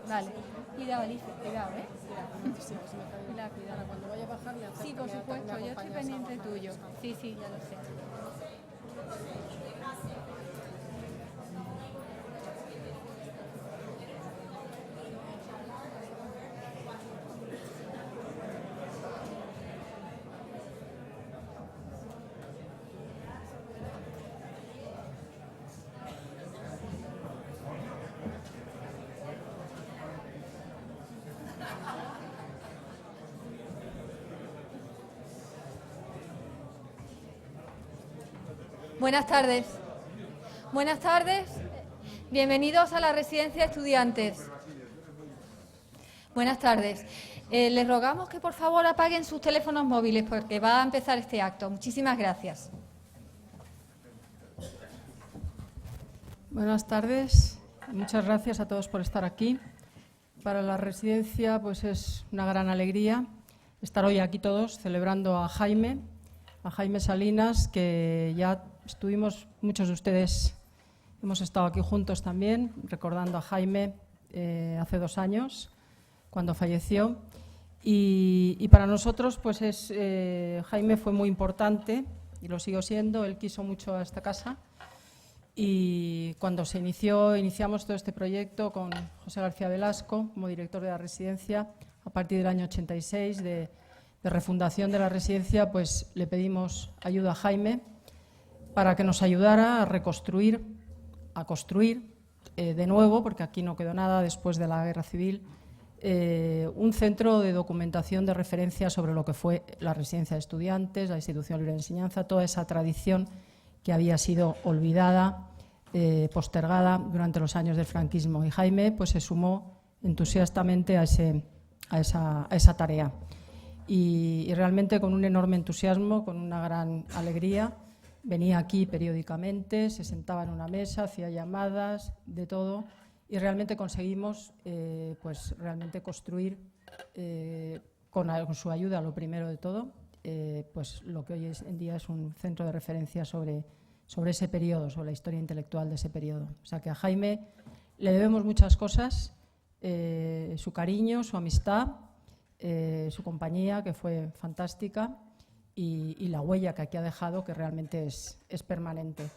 Vale. Cuidado, Alicia, cuidado, ¿eh? Cuidado, Para cuando vaya a bajar le Sí, por supuesto, yo estoy pendiente tuyo. Sí, sí, ya lo sé. Buenas tardes. Buenas tardes. Bienvenidos a la residencia de estudiantes. Buenas tardes. Les rogamos que por favor apaguen sus teléfonos móviles porque va a empezar este acto. Muchísimas gracias. Buenas tardes. Muchas gracias a todos por estar aquí. Para la residencia pues es una gran alegría estar hoy aquí todos celebrando a Jaime Salinas, que ya estuvimos, muchos de ustedes hemos estado aquí juntos también, recordando a Jaime hace 2 años, cuando falleció. Y para nosotros, pues Jaime fue muy importante y lo sigo siendo. Él quiso mucho a esta casa. Y cuando iniciamos todo este proyecto con José García Velasco como director de la residencia, a partir del año 86, de refundación de la residencia, pues le pedimos ayuda a Jaime para que nos ayudara a reconstruir, a construir de nuevo, porque aquí no quedó nada después de la Guerra Civil, un centro de documentación de referencia sobre lo que fue la residencia de estudiantes, la institución libre de enseñanza, toda esa tradición que había sido olvidada, postergada durante los años del franquismo. Y Jaime pues se sumó entusiastamente a esa tarea. Y realmente con un enorme entusiasmo, con una gran alegría, venía aquí periódicamente, se sentaba en una mesa, hacía llamadas, de todo, y realmente conseguimos pues realmente construir con su ayuda, lo primero de todo, pues lo que hoy en día es un centro de referencia sobre ese periodo, sobre la historia intelectual de ese periodo. O sea que a Jaime le debemos muchas cosas, su cariño, su amistad, su compañía, que fue fantástica, y la huella que aquí ha dejado, que realmente es permanente.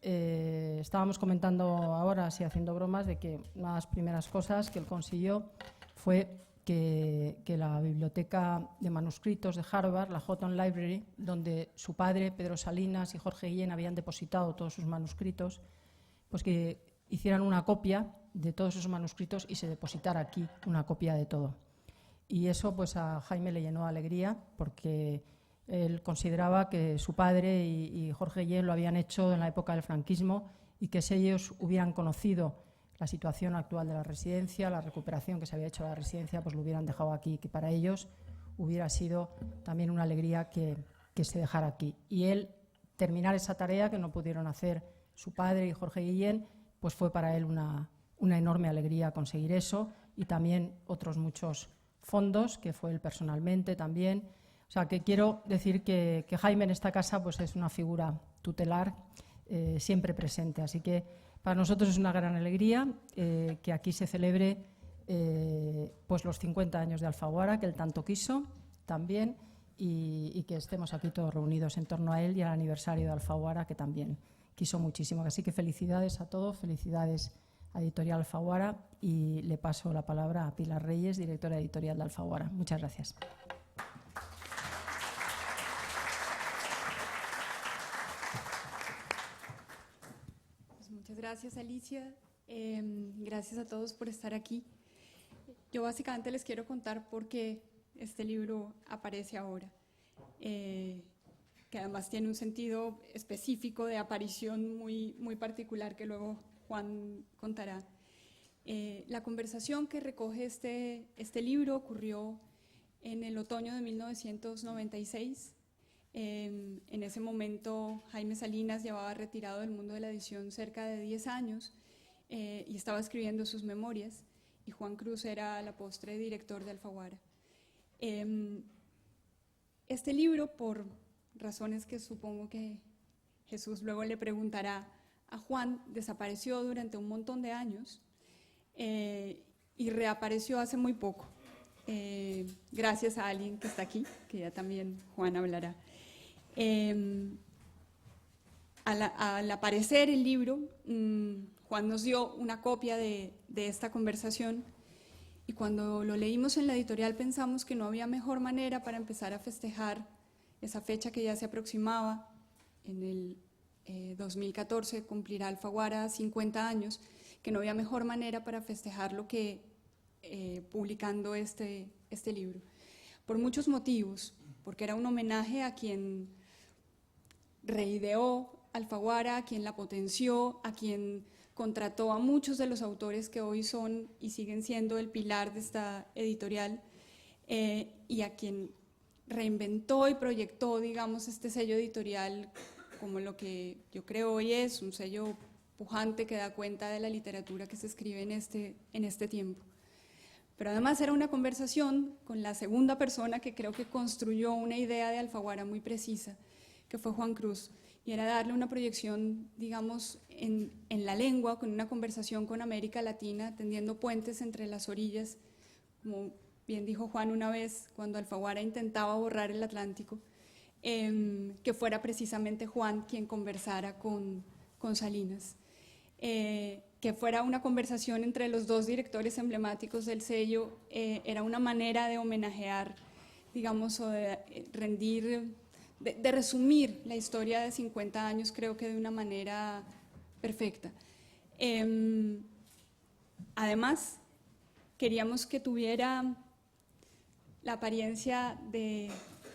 Estábamos comentando ahora, así haciendo bromas, de que una de las primeras cosas que él consiguió fue que la biblioteca de manuscritos de Harvard, la Houghton Library, donde su padre, Pedro Salinas, y Jorge Guillén habían depositado todos sus manuscritos, pues que hicieran una copia de todos esos manuscritos y se depositara aquí una copia de todo. Y eso pues a Jaime le llenó de alegría, porque él consideraba que su padre y Jorge Guillén lo habían hecho en la época del franquismo, y que si ellos hubieran conocido la situación actual de la residencia, la recuperación que se había hecho de la residencia, pues lo hubieran dejado aquí, que para ellos hubiera sido también una alegría que se dejara aquí. Y él, terminar esa tarea que no pudieron hacer su padre y Jorge Guillén, pues fue para él una enorme alegría conseguir eso, y también otros muchos fondos, que fue él personalmente también. O sea, que quiero decir que Jaime en esta casa pues es una figura tutelar siempre presente. Así que para nosotros es una gran alegría que aquí se celebre pues los 50 años de Alfaguara, que él tanto quiso también, y que estemos aquí todos reunidos en torno a él, y al aniversario de Alfaguara, que también quiso muchísimo. Así que felicidades a todos, felicidades a Editorial Alfaguara, y le paso la palabra a Pilar Reyes, directora editorial de Alfaguara. Muchas gracias. Muchas gracias, Alicia. Gracias a todos por estar aquí. Yo básicamente les quiero contar por qué este libro aparece ahora, que además tiene un sentido específico de aparición muy particular, que luego Juan contará. La conversación que recoge este libro ocurrió en el otoño de 1996. En ese momento Jaime Salinas llevaba retirado del mundo de la edición cerca de 10 años y estaba escribiendo sus memorias, y Juan Cruz era a la postre director de Alfaguara. Este libro, por razones que supongo que Jesús luego le preguntará a Juan, desapareció durante un montón de años, y y reapareció hace muy poco, gracias a alguien que está aquí, que ya también Juan hablará. Al aparecer el libro, Juan nos dio una copia de esta conversación, y cuando lo leímos en la editorial pensamos que no había mejor manera para empezar a festejar esa fecha que ya se aproximaba. En el 2014 cumplirá Alfaguara 50 años, que no había mejor manera para festejarlo que publicando este libro. Por muchos motivos, porque era un homenaje a quien reideó Alfaguara, a quien la potenció, a quien contrató a muchos de los autores que hoy son y siguen siendo el pilar de esta editorial, y a quien reinventó y proyectó, digamos, este sello editorial como lo que yo creo hoy es un sello pujante que da cuenta de la literatura que se escribe en este tiempo. Pero además era una conversación con la segunda persona que creo que construyó una idea de Alfaguara muy precisa, que fue Juan Cruz, y era darle una proyección, digamos, en la lengua, con una conversación con América Latina, tendiendo puentes entre las orillas, como bien dijo Juan una vez, cuando Alfaguara intentaba borrar el Atlántico, que fuera precisamente Juan quien conversara con Salinas, que fuera una conversación entre los dos directores emblemáticos del sello, era una manera de homenajear, digamos, o de rendir, de resumir la historia de 50 años, creo que de una manera perfecta. Además, queríamos que tuviera la apariencia de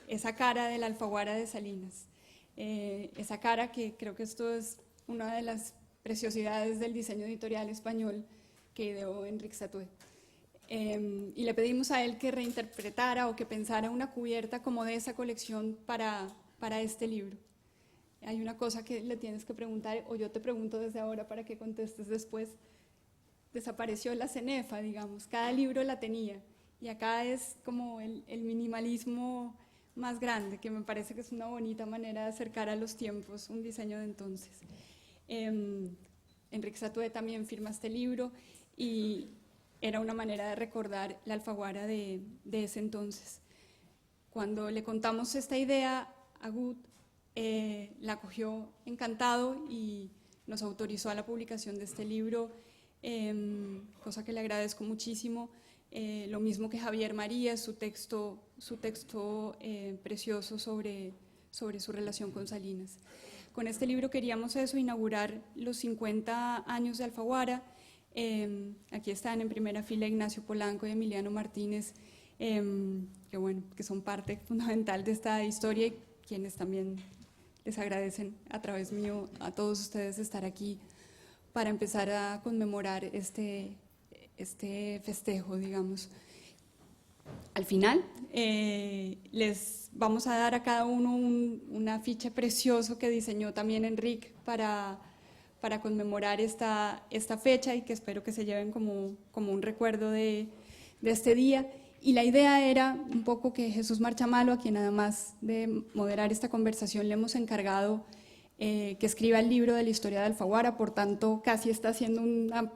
esa cara de la Alfaguara de Salinas, esa cara que creo que esto es una de las preciosidades del diseño editorial español que ideó Enric Satué. Y le pedimos a él que reinterpretara o que pensara una cubierta como de esa colección para este libro. Hay una cosa que le tienes que preguntar, o yo te pregunto desde ahora para que contestes después. Desapareció la cenefa, digamos, cada libro la tenía, y acá es como el minimalismo más grande, que me parece que es una bonita manera de acercar a los tiempos un diseño de entonces. Enric Satué también firma este libro, y era una manera de recordar la Alfaguara de ese entonces. Cuando le contamos esta idea a Gut, la acogió encantado y nos autorizó a la publicación de este libro, cosa que le agradezco muchísimo. Lo mismo que Javier María, su texto precioso sobre su relación con Salinas. Con este libro queríamos inaugurar los 50 años de Alfaguara. Aquí están en primera fila Ignacio Polanco y Emiliano Martínez, que son parte fundamental de esta historia, y quienes también les agradecen a través mío a todos ustedes estar aquí para empezar a conmemorar este festejo, digamos. Al final, les vamos a dar a cada uno un afiche precioso que diseñó también Enric para conmemorar esta fecha, y que espero que se lleven como un recuerdo de este día. Y la idea era un poco que Jesús Marchamalo, a quien además de moderar esta conversación le hemos encargado que escriba el libro de la historia de Alfaguara, por tanto casi está haciendo una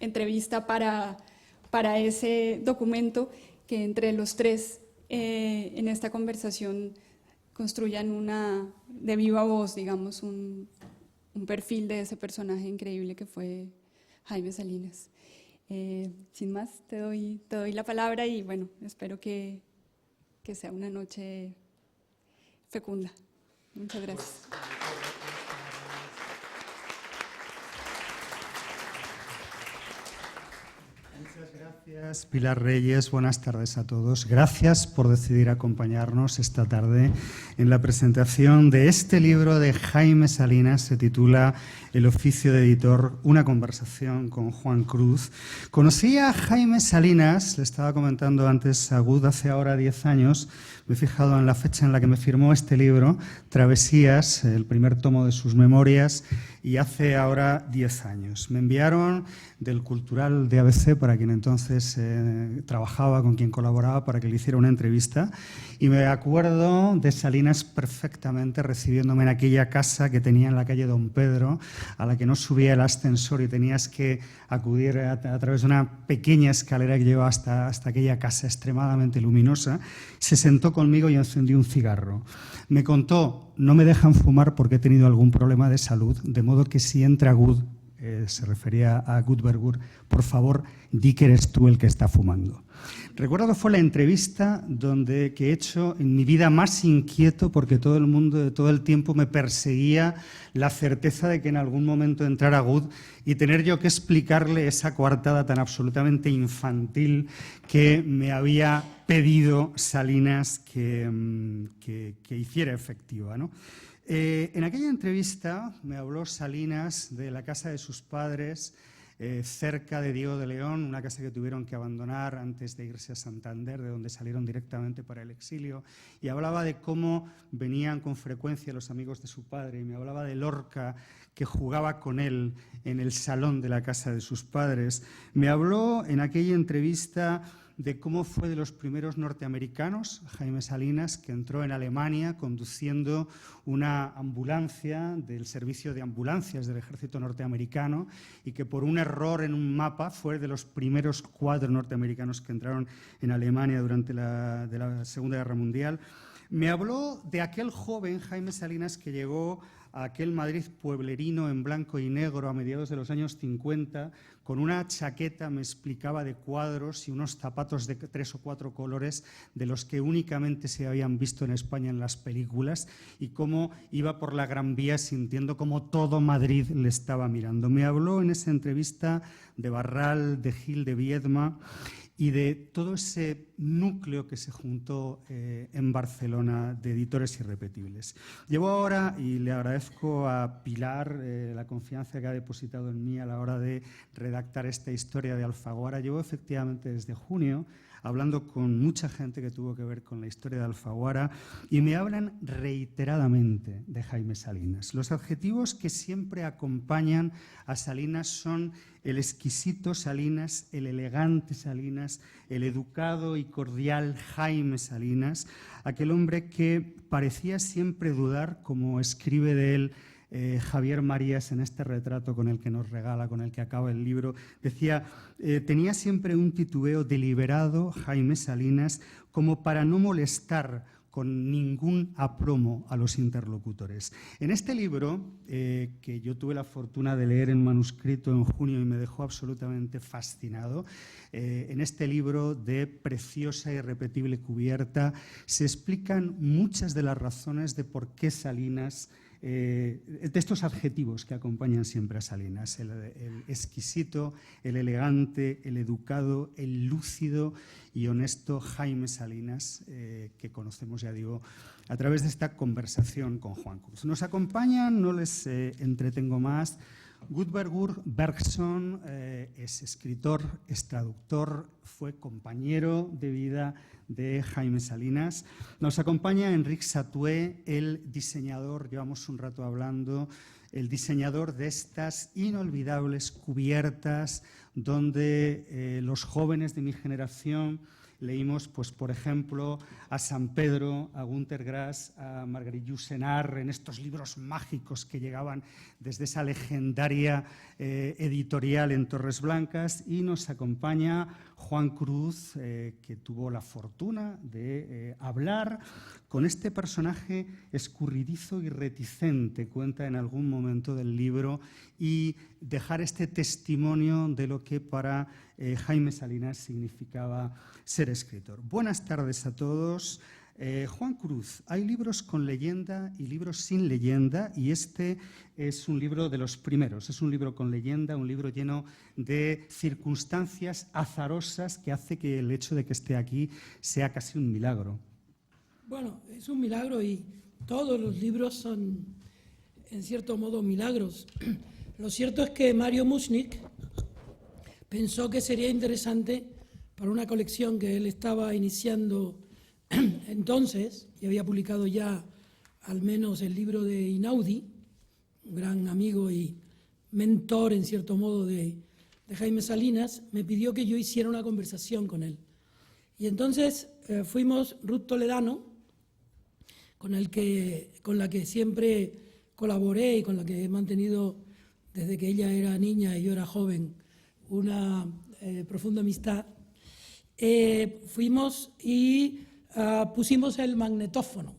entrevista para ese documento, que entre los tres en esta conversación construyan de viva voz, digamos, un perfil de ese personaje increíble que fue Jaime Salinas. Sin más, te doy la palabra, y bueno, espero que sea una noche fecunda. Muchas gracias. Muchas gracias, Pilar Reyes. Buenas tardes a todos. Gracias por decidir acompañarnos esta tarde en la presentación de este libro de Jaime Salinas. Se titula El oficio de editor, una conversación con Juan Cruz. Conocí a Jaime Salinas, le estaba comentando antes a Gut, hace ahora 10 años. Me he fijado en la fecha en la que me firmó este libro, Travesías, el primer tomo de sus memorias, y hace ahora 10 años. Me enviaron del Cultural de ABC, para quien entonces entonces trabajaba, con quien colaboraba para que le hiciera una entrevista, y me acuerdo de Salinas perfectamente recibiéndome en aquella casa que tenía en la calle Don Pedro, a la que no subía el ascensor y tenías que acudir a través de una pequeña escalera que llevaba hasta aquella casa extremadamente luminosa. Se sentó conmigo y encendió un cigarro. Me contó: no me dejan fumar porque he tenido algún problema de salud, de modo que si entra Gud, se refería a Gudbergur, por favor, di que eres tú el que está fumando. Recuerdo que fue la entrevista que he hecho en mi vida más inquieto, porque todo el mundo, todo el tiempo me perseguía la certeza de que en algún momento entrara Gud y tener yo que explicarle esa coartada tan absolutamente infantil que me había pedido Salinas que hiciera efectiva, ¿no? En aquella entrevista me habló Salinas de la casa de sus padres, cerca de Diego de León, una casa que tuvieron que abandonar antes de irse a Santander, de donde salieron directamente para el exilio, y hablaba de cómo venían con frecuencia los amigos de su padre, y me hablaba de Lorca, que jugaba con él en el salón de la casa de sus padres. Me habló en aquella entrevista de cómo fue de los primeros norteamericanos, Jaime Salinas, que entró en Alemania conduciendo una ambulancia del servicio de ambulancias del ejército norteamericano y que por un error en un mapa fue de los primeros 4 norteamericanos que entraron en Alemania durante la Segunda Guerra Mundial. Me habló de aquel joven Jaime Salinas que llegó a aquel Madrid pueblerino en blanco y negro a mediados de los años 50, con una chaqueta, me explicaba, de cuadros y unos zapatos de 3 o 4 colores de los que únicamente se habían visto en España en las películas, y cómo iba por la Gran Vía sintiendo como todo Madrid le estaba mirando. Me habló en esa entrevista de Barral, de Gil de Viedma y de todo ese núcleo que se juntó en Barcelona de editores irrepetibles. Llevo ahora, y le agradezco a Pilar la confianza que ha depositado en mí a la hora de redactar esta historia de Alfaguara, llevo efectivamente desde junio hablando con mucha gente que tuvo que ver con la historia de Alfaguara, y me hablan reiteradamente de Jaime Salinas. Los adjetivos que siempre acompañan a Salinas son el exquisito Salinas, el elegante Salinas, el educado y cordial Jaime Salinas, aquel hombre que parecía siempre dudar, como escribe de él Javier Marías en este retrato con el que nos regala, con el que acaba el libro. Decía, tenía siempre un titubeo deliberado Jaime Salinas, como para no molestar con ningún aplomo a los interlocutores. En este libro, que yo tuve la fortuna de leer en manuscrito en junio y me dejó absolutamente fascinado, en este libro de preciosa y irrepetible cubierta se explican muchas de las razones de por qué Salinas, de estos adjetivos que acompañan siempre a Salinas, el exquisito, el elegante, el educado, el lúcido y honesto Jaime Salinas, que conocemos, ya digo, a través de esta conversación con Juan Cruz. Nos acompañan, no les entretengo más, Gudbergur Bergson, es escritor, es traductor, fue compañero de vida de Jaime Salinas. Nos acompaña Enric Satué, el diseñador, llevamos un rato hablando, el diseñador de estas inolvidables cubiertas donde los jóvenes de mi generación leímos, pues, por ejemplo, a San Pedro, a Günter Grass, a Marguerite Yourcenar, en estos libros mágicos que llegaban desde esa legendaria editorial en Torres Blancas. Y nos acompaña Juan Cruz, que tuvo la fortuna de hablar con este personaje escurridizo y reticente, cuenta en algún momento del libro, y dejar este testimonio de lo que para Jaime Salinas significaba ser escritor. Buenas tardes a todos. Juan Cruz, hay libros con leyenda y libros sin leyenda, y este es un libro de los primeros. Es un libro con leyenda, un libro lleno de circunstancias azarosas que hace que el hecho de que esté aquí sea casi un milagro. Bueno, es un milagro y todos los libros son, en cierto modo, milagros. Lo cierto es que Mario Muschnick pensó que sería interesante para una colección que él estaba iniciando entonces, y había publicado ya al menos el libro de Inaudi, un gran amigo y mentor, en cierto modo, de de Jaime Salinas, me pidió que yo hiciera una conversación con él. Y entonces fuimos Ruth Toledano, con la que siempre colaboré y con la que he mantenido desde que ella era niña y yo era joven una profunda amistad. Fuimos y pusimos el magnetófono.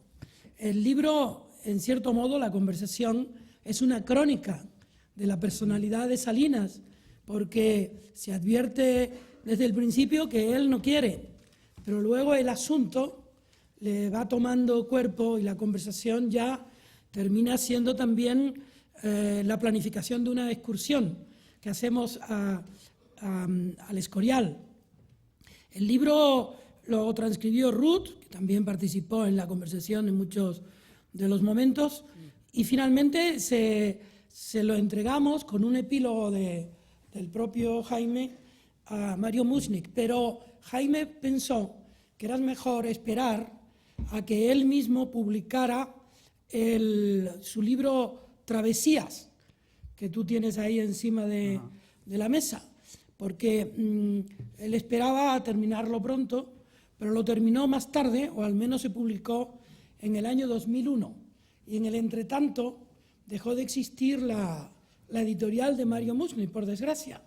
El libro, en cierto modo, la conversación, es una crónica de la personalidad de Salinas, porque se advierte desde el principio que él no quiere, pero luego el asunto le va tomando cuerpo y la conversación ya termina siendo también la planificación de una excursión que hacemos al Escorial. El libro lo transcribió Ruth, que también participó en la conversación en muchos de los momentos, y finalmente se lo entregamos con un epílogo del propio Jaime a Mario Mužnik, pero Jaime pensó que era mejor esperar a que él mismo publicara su libro Travesías, que tú tienes ahí encima de la mesa, porque él esperaba terminarlo pronto, pero lo terminó más tarde, o al menos se publicó en el año 2001. Y en el entretanto dejó de existir la editorial de Mario Mužnik, por desgracia.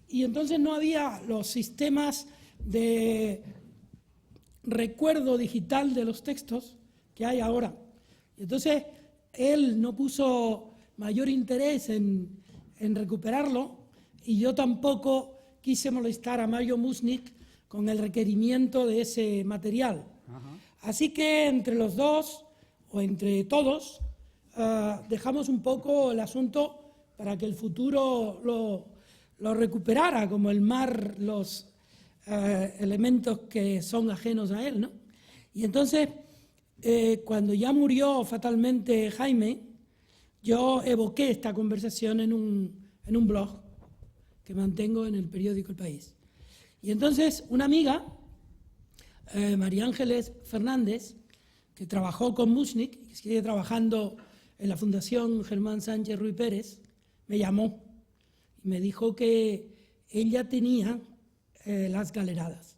Y entonces no había los sistemas de recuerdo digital de los textos que hay ahora. Y entonces él no puso mayor interés en recuperarlo, y yo tampoco quise molestar a Mario Mužnik con el requerimiento de ese material. Así que entre los dos, o entre todos, dejamos un poco el asunto para que el futuro lo recuperara, como el mar los elementos que son ajenos a él, ¿no? Y entonces, cuando ya murió fatalmente Jaime, yo evoqué esta conversación en un blog que mantengo en el periódico El País. Y entonces una amiga, María Ángeles Fernández, que trabajó con Mužnik y que sigue trabajando en la Fundación Germán Sánchez Ruy Pérez, me llamó y me dijo que ella tenía Las Galeradas.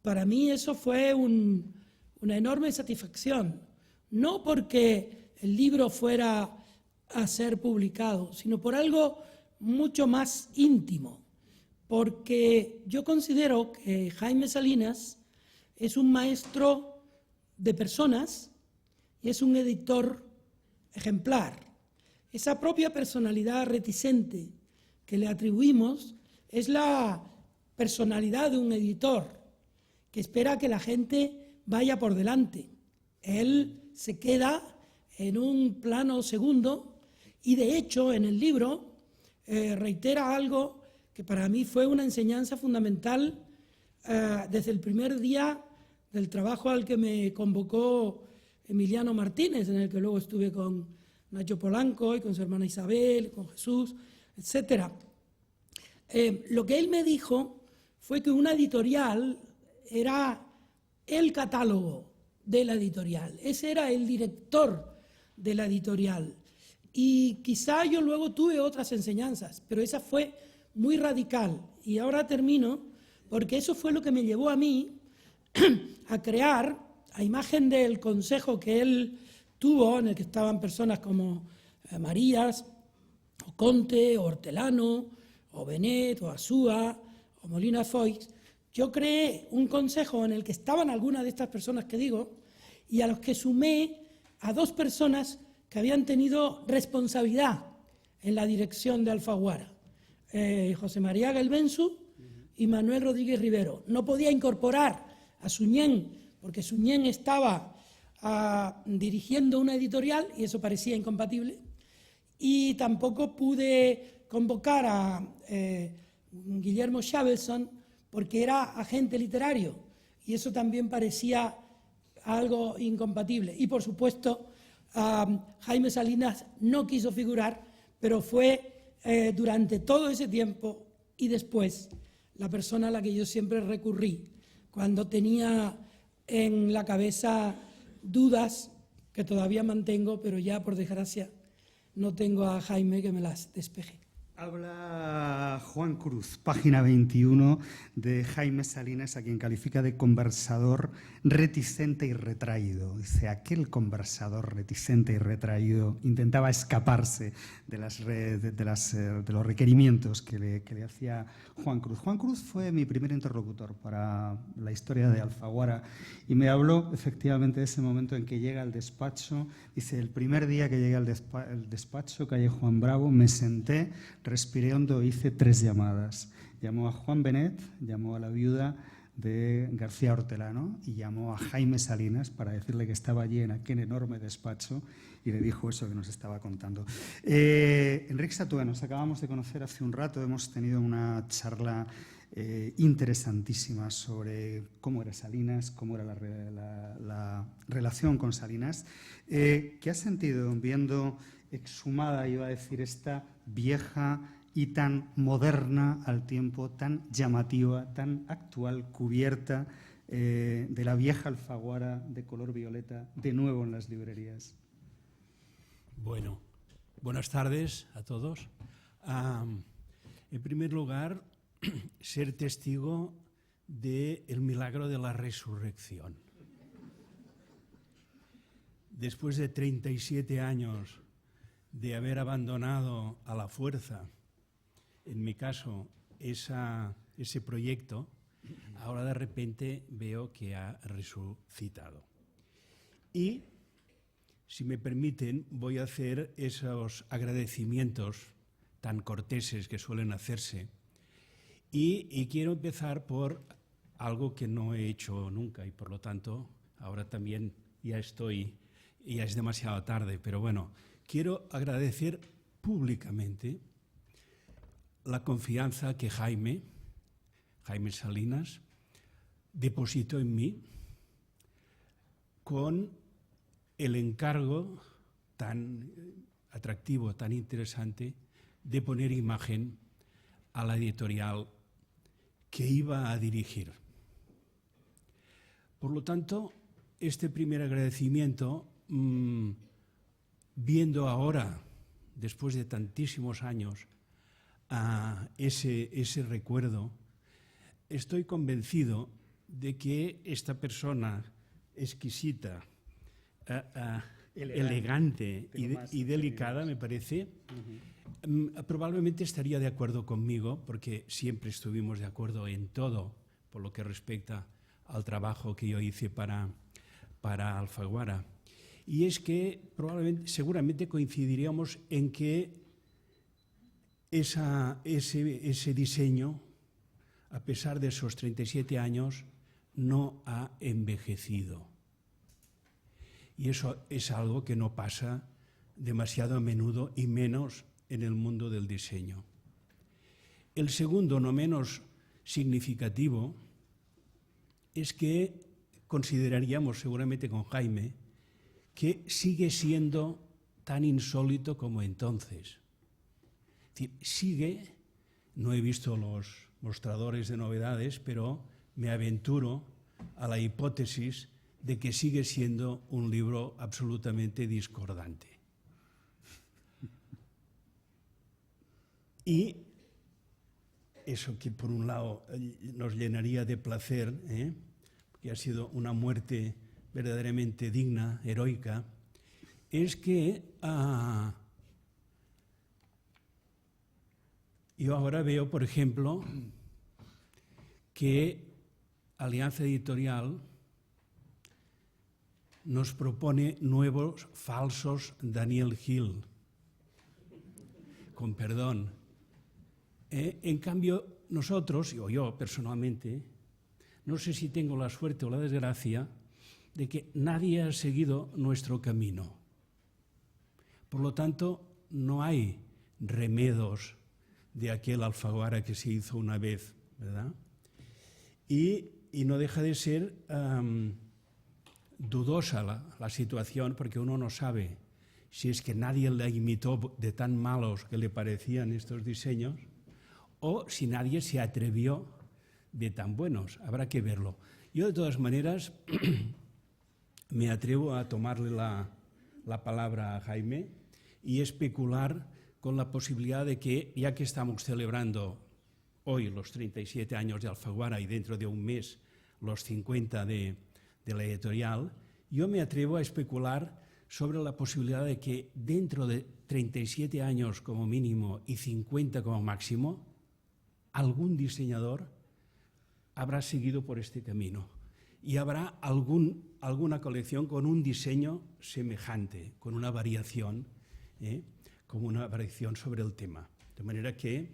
Para mí eso fue una enorme satisfacción, no porque el libro fuera a ser publicado, sino por algo mucho más íntimo, porque yo considero que Jaime Salinas es un maestro de personas y es un editor ejemplar. Esa propia personalidad reticente que le atribuimos es la personalidad de un editor que espera que la gente vaya por delante. Él se queda en un plano segundo y, de hecho, en el libro reitera algo que para mí fue una enseñanza fundamental desde el primer día del trabajo al que me convocó Emiliano Martínez, en el que luego estuve con Nacho Polanco y con su hermana Isabel, con Jesús, etc. Lo que él me dijo fue que una editorial era el catálogo de la editorial, ese era el director de la editorial. Y quizá yo luego tuve otras enseñanzas, pero esa fue muy radical. Y ahora termino, porque eso fue lo que me llevó a mí a crear, a imagen del consejo que él tuvo, en el que estaban personas como Marías, o Conte, o Hortelano, o Benet, o Asúa, o Molina Foix. Yo creé un consejo en el que estaban algunas de estas personas que digo, y a los que sumé a dos personas que habían tenido responsabilidad en la dirección de Alfaguara, José María Gelbensu y Manuel Rodríguez Rivero. No podía incorporar a Suñén, porque Suñén estaba dirigiendo una editorial y eso parecía incompatible, y tampoco pude convocar a Guillermo Shavelson porque era agente literario y eso también parecía algo incompatible. Y por supuesto Jaime Salinas no quiso figurar, pero fue durante todo ese tiempo y después la persona a la que yo siempre recurrí cuando tenía en la cabeza dudas que todavía mantengo, pero ya por desgracia no tengo a Jaime que me las despeje. Habla Juan Cruz, página 21 de Jaime Salinas, a quien califica de conversador reticente y retraído. Dice, aquel conversador reticente y retraído intentaba escaparse de los requerimientos que le hacía Juan Cruz. Juan Cruz fue mi primer interlocutor para la historia de Alfaguara y me habló efectivamente de ese momento en que llega al despacho. Dice, el primer día que llegué al despacho, calle Juan Bravo, me senté, respiré hondo e hice 3 llamadas. Llamó a Juan Benet, llamó a la viuda de García Hortelano y llamó a Jaime Salinas para decirle que estaba allí en aquel enorme despacho y le dijo eso que nos estaba contando. Enrique Satué, nos acabamos de conocer hace un rato, hemos tenido una charla interesantísima sobre cómo era Salinas, cómo era la relación con Salinas. ¿Qué has sentido viendo exhumada, iba a decir, esta vieja y tan moderna al tiempo, tan llamativa, tan actual, cubierta de la vieja Alfaguara de color violeta, de nuevo en las librerías? Bueno, buenas tardes a todos. En primer lugar, ser testigo del milagro de la resurrección. Después de 37 años de haber abandonado a la fuerza, en mi caso, ese proyecto, ahora de repente veo que ha resucitado. Y, si me permiten, voy a hacer esos agradecimientos tan corteses que suelen hacerse. Y quiero empezar por algo que no he hecho nunca y, por lo tanto, ahora también ya es demasiado tarde, pero bueno, quiero agradecer públicamente la confianza que Jaime Salinas depositó en mí con el encargo tan atractivo, tan interesante de poner imagen a la editorial que iba a dirigir. Por lo tanto, este primer agradecimiento, viendo ahora, después de tantísimos años, ese recuerdo, estoy convencido de que esta persona exquisita, elegante y delicada, me parece, probablemente estaría de acuerdo conmigo, porque siempre estuvimos de acuerdo en todo, por lo que respecta al trabajo que yo hice para Alfaguara. Y es que seguramente coincidiríamos en que ese diseño, a pesar de esos 37 años, no ha envejecido. Y eso es algo que no pasa demasiado a menudo, y menos en el mundo del diseño. El segundo, no menos significativo, es que consideraríamos seguramente con Jaime que sigue siendo tan insólito como entonces. Es decir, sigue, no he visto los mostradores de novedades, pero me aventuro a la hipótesis de que sigue siendo un libro absolutamente discordante. Y eso que por un lado nos llenaría de placer, que ha sido una muerte verdaderamente digna, heroica, es que yo ahora veo, por ejemplo, que Alianza Editorial nos propone nuevos falsos Daniel Hill, con perdón. En cambio, nosotros, o yo personalmente, no sé si tengo la suerte o la desgracia de que nadie ha seguido nuestro camino. Por lo tanto, no hay remedos de aquel Alfaguara que se hizo una vez, ¿verdad? Y no deja de ser dudosa la situación, porque uno no sabe si es que nadie la imitó de tan malos que le parecían estos diseños, o si nadie se atrevió de tan buenos. Habrá que verlo. Yo, de todas maneras, me atrevo a tomarle la palabra a Jaime y especular con la posibilidad de que, ya que estamos celebrando hoy los 37 años de Alfaguara y dentro de un mes los 50 de la editorial, yo me atrevo a especular sobre la posibilidad de que dentro de 37 años como mínimo y 50 como máximo, algún diseñador habrá seguido por este camino y habrá alguna colección con un diseño semejante, con una variación, como una variación sobre el tema. De manera que,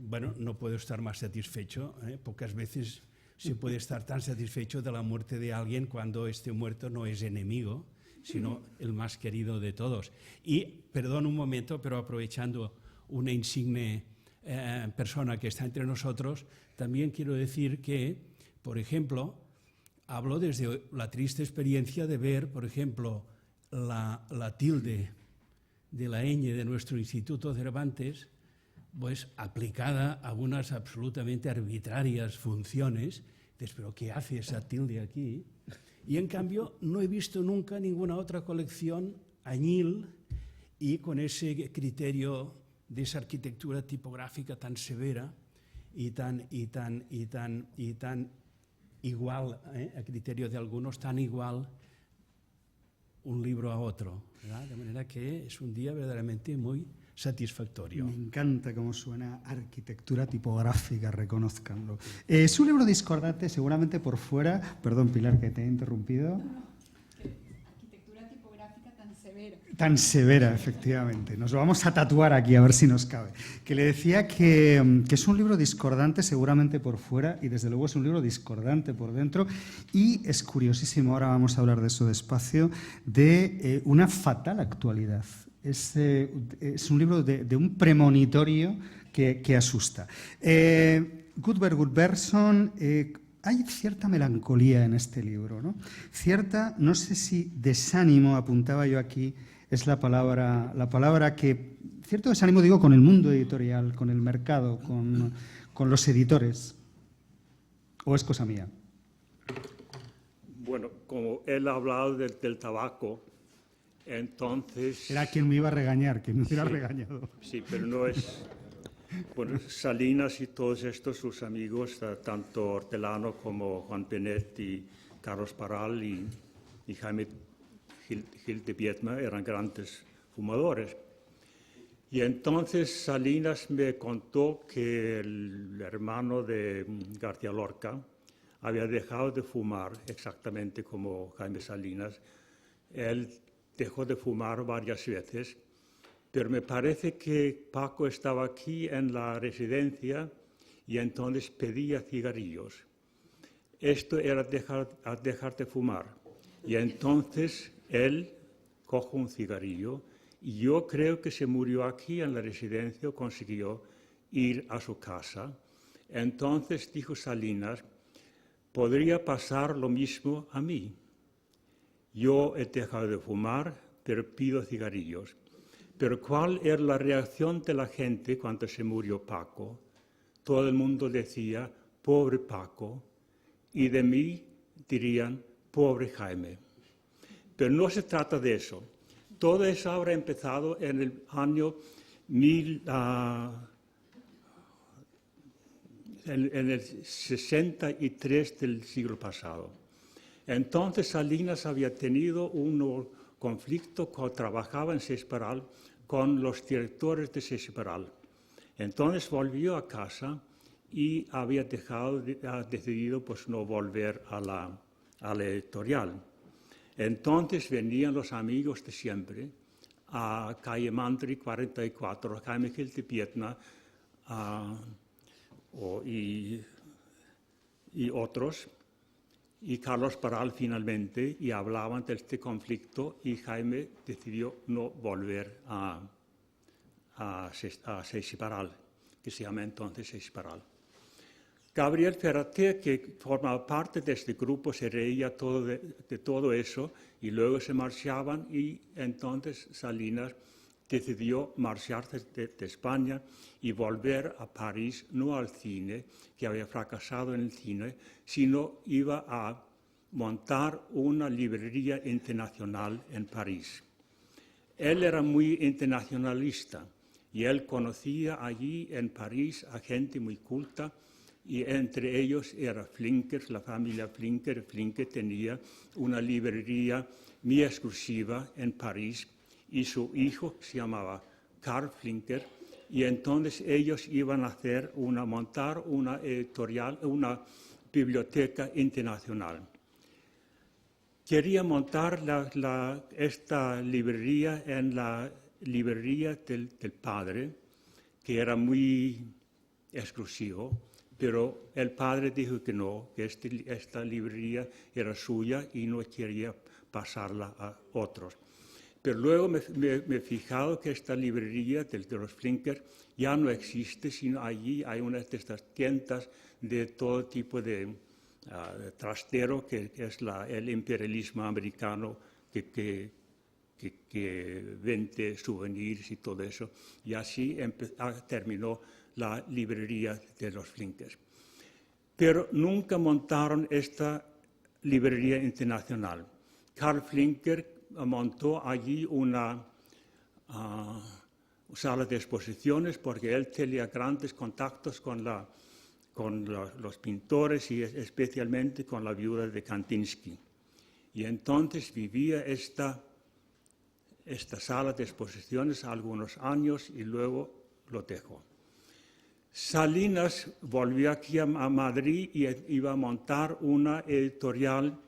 bueno, no puedo estar más satisfecho. Pocas veces se puede estar tan satisfecho de la muerte de alguien cuando este muerto no es enemigo, sino el más querido de todos. Y, perdón un momento, pero aprovechando una insigne persona que está entre nosotros, también quiero decir que, por ejemplo, hablo desde la triste experiencia de ver, por ejemplo, la tilde de la ñ de nuestro Instituto Cervantes, pues aplicada a unas absolutamente arbitrarias funciones. Dices, ¿pero qué hace esa tilde aquí? Y en cambio no he visto nunca ninguna otra colección añil y con ese criterio de esa arquitectura tipográfica tan severa y tan igual, a criterio de algunos, tan igual un libro a otro, ¿verdad? De manera que es un día verdaderamente muy satisfactorio. Me encanta cómo suena arquitectura tipográfica, reconózcanlo. Es un libro discordante, seguramente por fuera. Perdón, Pilar, que te he interrumpido. Arquitectura tipográfica tan severa. Tan severa, efectivamente. Nos lo vamos a tatuar aquí, a ver si nos cabe. Que le decía que es un libro discordante seguramente por fuera y desde luego es un libro discordante por dentro. Y es curiosísimo, ahora vamos a hablar de eso despacio, de una fatal actualidad. Es un libro de un premonitorio que asusta. Gutenberg Gudbranson, hay cierta melancolía en este libro, ¿no? Cierta, no sé si desánimo, apuntaba yo aquí, es la palabra que... Cierto desánimo, digo, con el mundo editorial, con el mercado, con los editores. ¿O es cosa mía? Bueno, como él ha hablado del tabaco, entonces... Era quien me iba a regañar, quien me hubiera regañado. Sí, pero no es... Bueno, Salinas y todos estos, sus amigos, tanto Hortelano como Juan Penet y Carlos Parral y Jaime Gil de Biedma eran grandes fumadores. Y entonces Salinas me contó que el hermano de García Lorca había dejado de fumar exactamente como Jaime Salinas. Él dejó de fumar varias veces, pero me parece que Paco estaba aquí en la residencia y entonces pedía cigarrillos. Esto era dejar de fumar. Y entonces él coge un cigarrillo y yo creo que se murió aquí en la residencia o consiguió ir a su casa. Entonces dijo Salinas, podría pasar lo mismo a mí. Yo he dejado de fumar, pero pido cigarrillos. Pero ¿cuál era la reacción de la gente cuando se murió Paco? Todo el mundo decía, pobre Paco, y de mí dirían, pobre Jaime. Pero no se trata de eso. Todo eso habrá empezado en el año en el 63 del siglo pasado. Entonces Salinas había tenido un conflicto cuando trabajaba en Sesperal con los directores de Sesperal. Entonces volvió a casa y había decidido pues, no volver a la editorial. Entonces venían los amigos de siempre a calle Mandri 44, Jaime Gil de Biedma y otros, y Carlos Parral finalmente, y hablaban de este conflicto, y Jaime decidió no volver a Sesperal, que se llama entonces Sesperal. Gabriel Ferrater, que formaba parte de este grupo, se reía de todo eso, y luego se marchaban, y entonces Salinas decidió marcharse de España y volver a París, no al cine, que había fracasado en el cine, sino iba a montar una librería internacional en París. Él era muy internacionalista Y él conocía allí en París a gente muy culta, y entre ellos era Flinker, la familia Flinker. Flinker tenía una librería muy exclusiva en París, y su hijo se llamaba Karl Flinker, y entonces ellos iban a montar una editorial, una biblioteca internacional. Quería montar esta librería en la librería del padre, que era muy exclusivo, pero el padre dijo que no, que esta librería era suya y no quería pasarla a otros. Pero luego me he fijado que esta librería de los Flinker ya no existe, sino allí hay una de estas tiendas de todo tipo de trastero, que es el imperialismo americano que vende souvenirs y todo eso. Y así terminó la librería de los Flinkers. Pero nunca montaron esta librería internacional. Karl Flinker montó allí una sala de exposiciones porque él tenía grandes contactos con los pintores y especialmente con la viuda de Kandinsky. Y entonces vivía esta sala de exposiciones algunos años y luego lo dejó. Salinas volvió aquí a Madrid y iba a montar una editorial,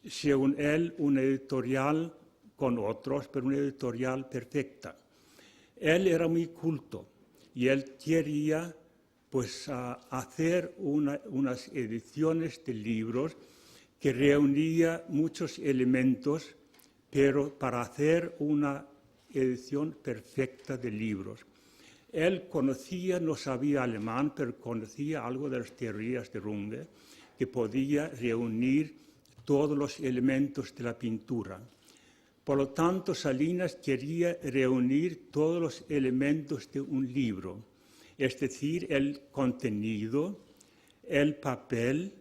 según él, una editorial con otros, pero una editorial perfecta. Él era muy culto y él quería hacer unas ediciones de libros que reunía muchos elementos, pero para hacer una edición perfecta de libros. Él no sabía alemán, pero conocía algo de las teorías de Runge, que podía reunir todos los elementos de la pintura. Por lo tanto, Salinas quería reunir todos los elementos de un libro, es decir, el contenido, el papel,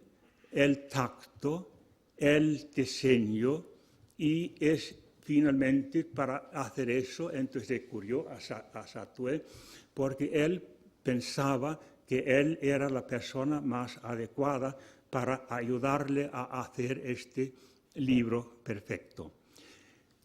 el tacto, el diseño, y finalmente para hacer eso, entonces recurrió a Satué, porque él pensaba que él era la persona más adecuada para ayudarle a hacer este libro perfecto.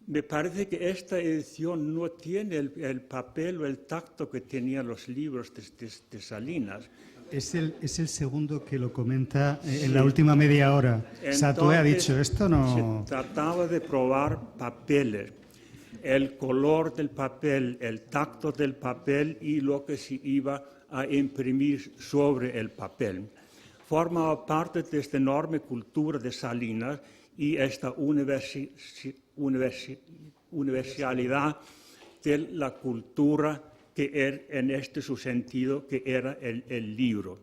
Me parece que esta edición no tiene el papel o el tacto que tenían los libros de Salinas. Es el segundo que lo comenta en la última media hora. Satué ha dicho, esto no... Se trataba de probar papeles, el color del papel, el tacto del papel y lo que se iba a imprimir sobre el papel. Formaba parte de esta enorme cultura de Salinas y esta universalidad de la cultura que era en su sentido, que era el libro.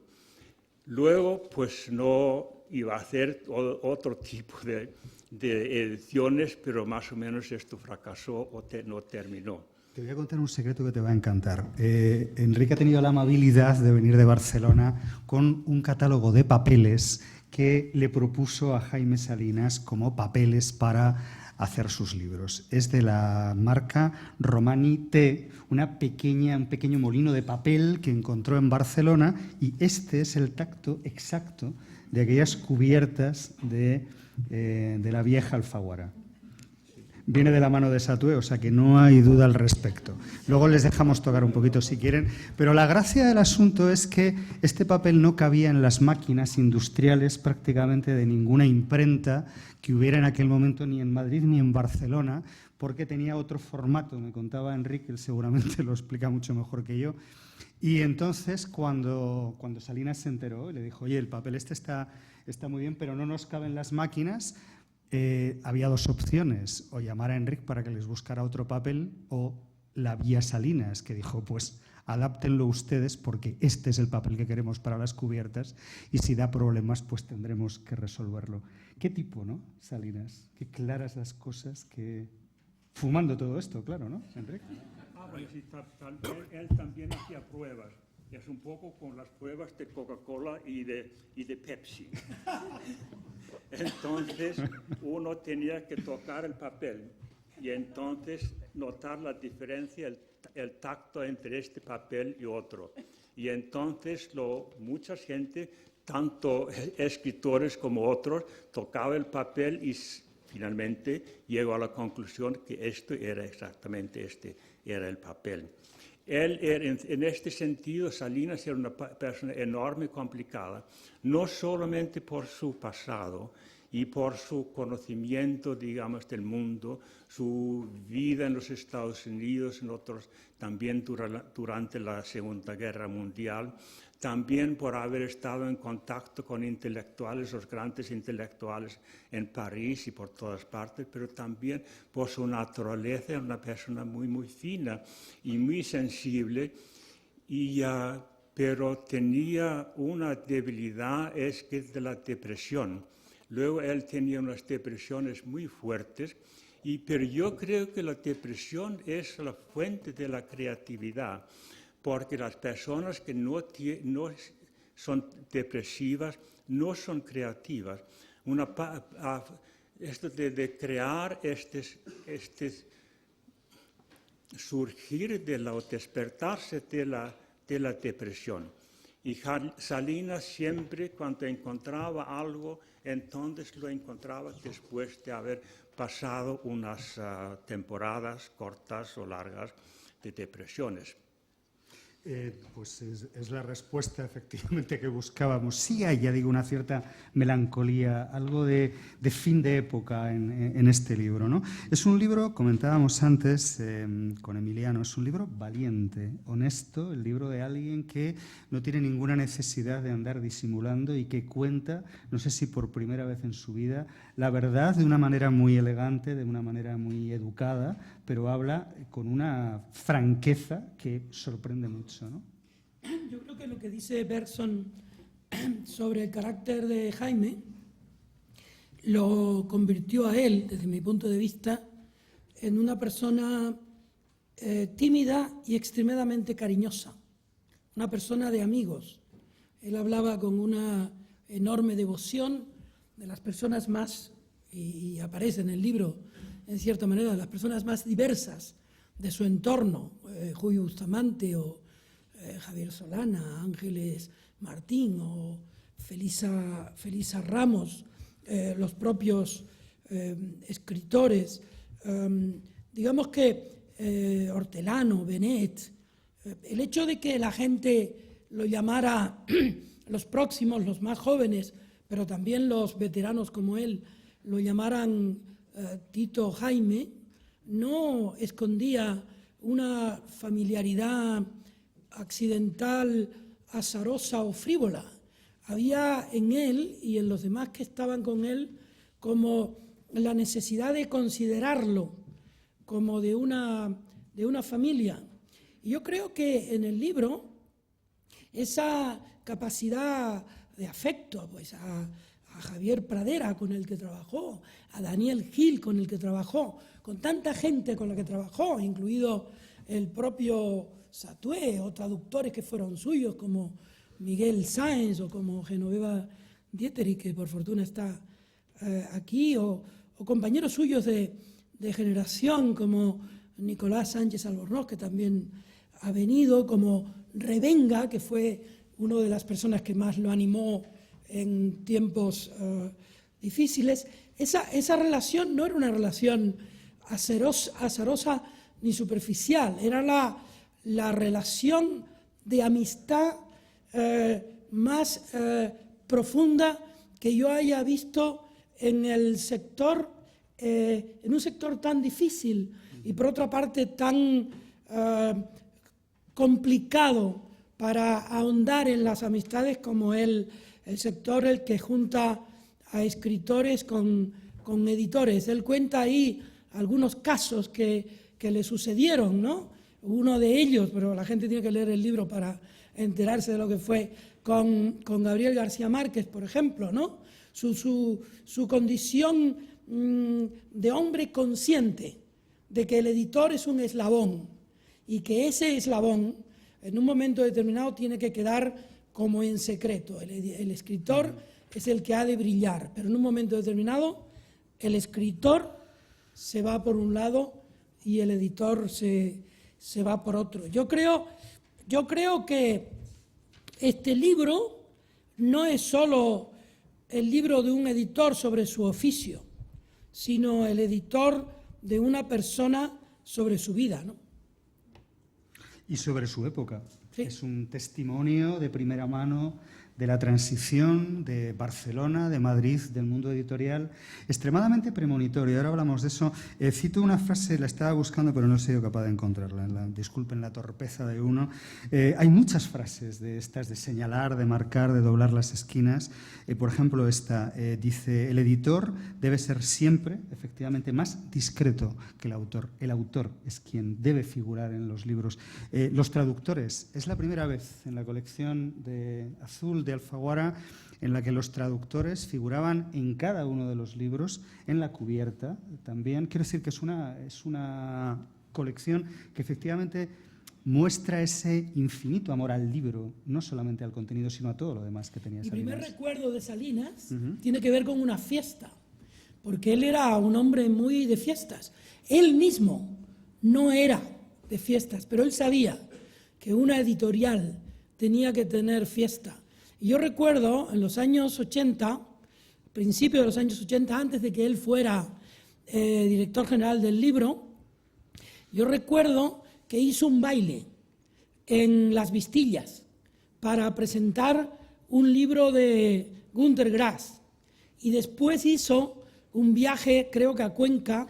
Luego, pues no iba a hacer otro tipo de ediciones, pero más o menos esto fracasó o no terminó. Te voy a contar un secreto que te va a encantar. Enrique ha tenido la amabilidad de venir de Barcelona con un catálogo de papeles que le propuso a Jaime Salinas como papeles para hacer sus libros. Es de la marca Romani T, un pequeño molino de papel que encontró en Barcelona, y este es el tacto exacto de aquellas cubiertas de la vieja Alfaguara. Viene de la mano de Satué, o sea que no hay duda al respecto. Luego les dejamos tocar un poquito si quieren, pero la gracia del asunto es que este papel no cabía en las máquinas industriales prácticamente de ninguna imprenta que hubiera en aquel momento, ni en Madrid ni en Barcelona, porque tenía otro formato. Me contaba Enrique, él seguramente lo explica mucho mejor que yo. Y entonces cuando Salinas se enteró, le dijo, oye, el papel está muy bien, pero no nos caben las máquinas. Había dos opciones, o llamar a Enrique para que les buscara otro papel, o la vía Salinas, que dijo, pues adáptenlo ustedes porque este es el papel que queremos para las cubiertas y si da problemas pues tendremos que resolverlo. Qué tipo, ¿no, Salinas? Qué claras las cosas, que fumando todo esto, claro, ¿no, Enrique? Bueno, sí, él también hacía pruebas. Es un poco con las pruebas de Coca-Cola y de Pepsi. Entonces, uno tenía que tocar el papel y entonces notar la diferencia, el tacto entre este papel y otro. Y entonces mucha gente, tanto escritores como otros, tocaba el papel y finalmente llegó a la conclusión que esto era exactamente era el papel. Él era, en este sentido, Salinas era una persona enorme y complicada, no solamente por su pasado y por su conocimiento, digamos, del mundo, su vida en los Estados Unidos, también durante la Segunda Guerra Mundial, también por haber estado en contacto con intelectuales, los grandes intelectuales en París y por todas partes, pero también por su naturaleza, una persona muy, muy fina y muy sensible, pero tenía una debilidad, es que de la depresión. Luego él tenía unas depresiones muy fuertes, pero yo creo que la depresión es la fuente de la creatividad, porque las personas que no son depresivas no son creativas. Esto de crear, surgir o despertarse de la depresión. Y Salinas siempre, cuando encontraba algo, entonces lo encontraba después de haber pasado unas temporadas cortas o largas de depresiones. Pues es la respuesta efectivamente que buscábamos. Sí hay, ya digo, una cierta melancolía, algo de fin de época en este libro, ¿no? Es un libro, comentábamos antes con Emiliano, es un libro valiente, honesto, el libro de alguien que no tiene ninguna necesidad de andar disimulando y que cuenta, no sé si por primera vez en su vida, la verdad de una manera muy elegante, de una manera muy educada, pero habla con una franqueza que sorprende mucho, ¿no? Yo creo que lo que dice Bergson sobre el carácter de Jaime lo convirtió a él, desde mi punto de vista, en una persona tímida y extremadamente cariñosa, una persona de amigos. Él hablaba con una enorme devoción de las personas más, y aparece en el libro, en cierta manera, de las personas más diversas de su entorno, Julio Bustamante o Javier Solana, Ángeles Martín o Felisa Ramos, los propios escritores, digamos que Hortelano, Benet, el hecho de que la gente lo llamara, los próximos, los más jóvenes, pero también los veteranos como él, lo llamaran Tito Jaime, no escondía una familiaridad accidental, azarosa o frívola. Había en él y en los demás que estaban con él como la necesidad de considerarlo como de una familia. Y yo creo que en el libro esa capacidad de afecto, pues a Javier Pradera, con el que trabajó, a Daniel Gil, con el que trabajó, con tanta gente con la que trabajó, incluido el propio Satué, o traductores que fueron suyos, como Miguel Sáenz o como Genoveva Dieterich, que por fortuna está aquí, o compañeros suyos de generación, como Nicolás Sánchez Albornoz, que también ha venido, como Revenga, que fue una de las personas que más lo animó en tiempos difíciles. Esa relación no era una relación azarosa ni superficial, era la relación de amistad más profunda que yo haya visto en el sector, en un sector tan difícil y por otra parte tan complicado para ahondar en las amistades como el sector el que junta a escritores con editores. Él cuenta ahí algunos casos que le sucedieron, ¿no? Uno de ellos, pero la gente tiene que leer el libro para enterarse de lo que fue, con Gabriel García Márquez, por ejemplo, ¿no? Su condición de hombre consciente de que el editor es un eslabón y que ese eslabón en un momento determinado tiene que quedar como en secreto. El escritor es el que ha de brillar, pero en un momento determinado el escritor se va por un lado y el editor se se va por otro. Yo creo que este libro no es solo el libro de un editor sobre su oficio, sino el editor de una persona sobre su vida, ¿no? Y sobre su época. Sí. Es un testimonio de primera mano de la transición de Barcelona, de Madrid, del mundo editorial, extremadamente premonitorio. Ahora hablamos de eso. Cito una frase, la estaba buscando, pero no he sido capaz de encontrarla. Disculpen la torpeza de uno. Hay muchas frases de estas, de señalar, de marcar, de doblar las esquinas. Por ejemplo, esta dice: el editor debe ser siempre, efectivamente, más discreto que el autor. El autor es quien debe figurar en los libros. Los traductores. Es la primera vez en la colección de Azul de Alfaguara en la que los traductores figuraban en cada uno de los libros, en la cubierta también. Quiero decir que es una colección que efectivamente muestra ese infinito amor al libro, no solamente al contenido, sino a todo lo demás que tenía Mi Salinas. primer recuerdo de Salinas tiene que ver con una fiesta, porque él era un hombre muy de fiestas. Él mismo no era de fiestas, pero él sabía que una editorial tenía que tener fiesta. Y yo recuerdo en los años 80, principios de los años 80, antes de que él fuera director general del libro, yo recuerdo que hizo un baile en Las Vistillas para presentar un libro de Günter Grass. Y después hizo un viaje, creo que a Cuenca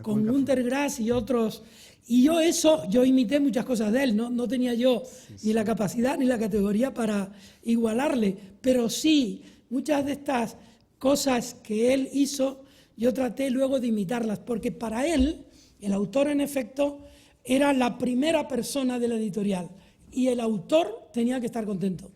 con Günter Grass y otros. Y yo imité muchas cosas de él, no tenía yo ni la capacidad ni la categoría para igualarle, pero sí, muchas de estas cosas que él hizo, yo traté luego de imitarlas, porque para él, el autor en efecto, era la primera persona de la editorial, y el autor tenía que estar contento.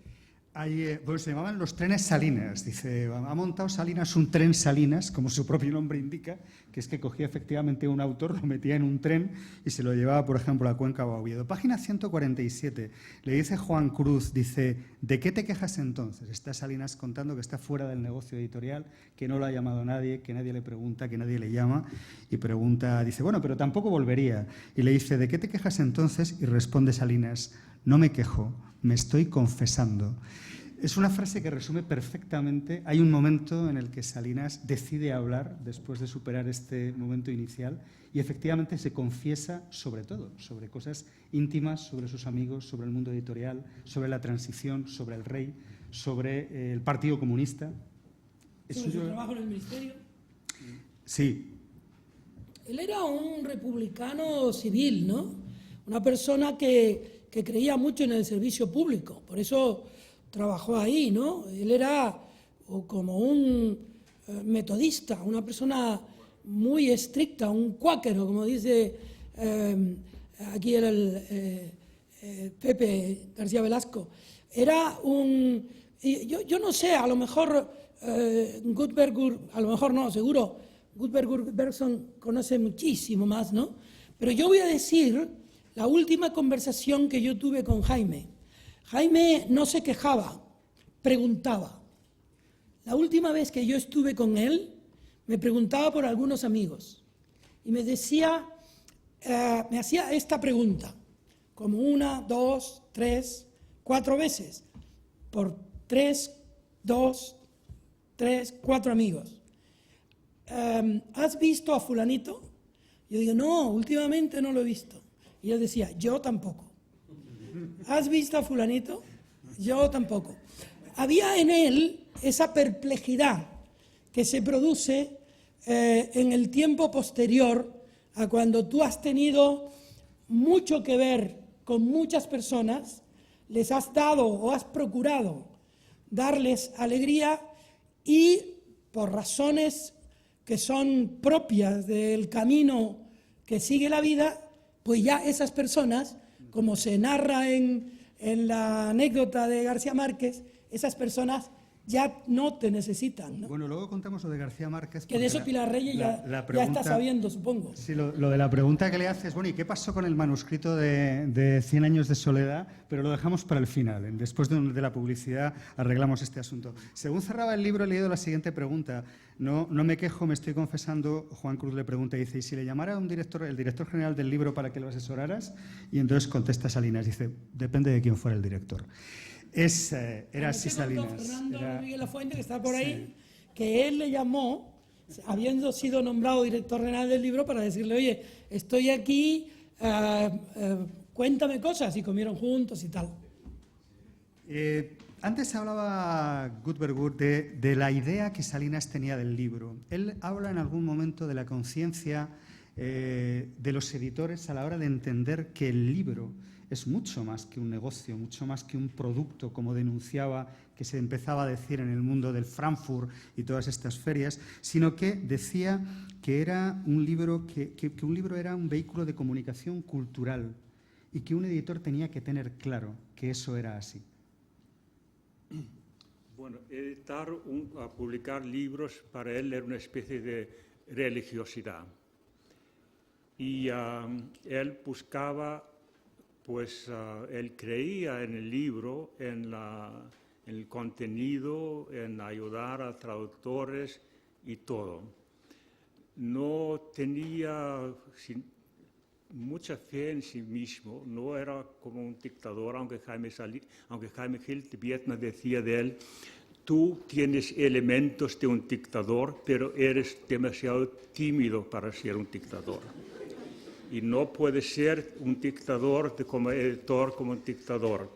Pues se llamaban los trenes Salinas. Dice, ha montado Salinas un tren Salinas, como su propio nombre indica, que es que cogía efectivamente un autor, lo metía en un tren y se lo llevaba, por ejemplo, a Cuenca o a Oviedo. Página 147, le dice Juan Cruz, dice, ¿de qué te quejas entonces? Está Salinas contando que está fuera del negocio editorial, que no lo ha llamado nadie, que nadie le pregunta, que nadie le llama, y pregunta, dice, bueno, pero tampoco volvería. Y le dice, ¿de qué te quejas entonces? Y responde Salinas, no me quejo, me estoy confesando. Es una frase que resume perfectamente. Hay un momento en el que Salinas decide hablar después de superar este momento inicial y efectivamente se confiesa sobre todo, sobre cosas íntimas, sobre sus amigos, sobre el mundo editorial, sobre la transición, sobre el rey, sobre el Partido Comunista. ¿Sobre su trabajo en el ministerio? Sí. Él era un republicano civil, ¿no? Una persona que creía mucho en el servicio público, por eso trabajó ahí, ¿no? Él era como un metodista, una persona muy estricta, un cuáquero, como dice aquí era el Pepe García Velasco. Era un... Yo no sé, a lo mejor Gutenberg, a lo mejor no, seguro, Gutenberg Bergson conoce muchísimo más, ¿no? Pero yo voy a decir la última conversación que yo tuve con Jaime. Jaime no se quejaba, preguntaba. La última vez que yo estuve con él, me preguntaba por algunos amigos y me decía, me hacía esta pregunta, como 1, 2, 3, 4 veces, por 3, 2, 3, 4 amigos. ¿Has visto a fulanito? Yo digo, no, últimamente no lo he visto. Y él decía, yo tampoco. ¿Has visto a fulanito? Yo tampoco. Había en él esa perplejidad que se produce en el tiempo posterior a cuando tú has tenido mucho que ver con muchas personas, les has dado o has procurado darles alegría y por razones que son propias del camino que sigue la vida, pues ya esas personas, como se narra en la anécdota de García Márquez, esas personas ya no te necesitan, ¿no? Bueno, luego contamos lo de García Márquez. Que de eso Pilar Reyes ya está sabiendo, supongo. Sí, lo de la pregunta que le haces, bueno, ¿y qué pasó con el manuscrito de 100 años de soledad? Pero lo dejamos para el final. Después de la publicidad arreglamos este asunto. Según cerraba el libro, he leído la siguiente pregunta. No me quejo, me estoy confesando. Juan Cruz le pregunta y dice, ¿y si le llamara el director general del libro para que lo asesoraras? Y entonces contesta Salinas, dice, depende de quién fuera el director. Era así Salinas. Fernando Miguel Lafuente, que está por ahí, que él le llamó, habiendo sido nombrado director general del libro, para decirle, oye, estoy aquí, cuéntame cosas, y comieron juntos y tal. Antes hablaba Gutenberg de la idea que Salinas tenía del libro. Él habla en algún momento de la conciencia de los editores a la hora de entender que el libro es mucho más que un negocio, mucho más que un producto, como denunciaba, que se empezaba a decir en el mundo del Frankfurt y todas estas ferias, sino que decía que era un libro, que un libro era un vehículo de comunicación cultural y que un editor tenía que tener claro que eso era así. Bueno, publicar libros para él era una especie de religiosidad. Y él buscaba, pues él creía en el libro, en el contenido, en ayudar a traductores y todo. No tenía mucha fe en sí mismo, no era como un dictador, aunque Jaime Gil Vietnam decía de él, tú tienes elementos de un dictador, pero eres demasiado tímido para ser un dictador. Y no puede ser un dictador como editor, como un dictador.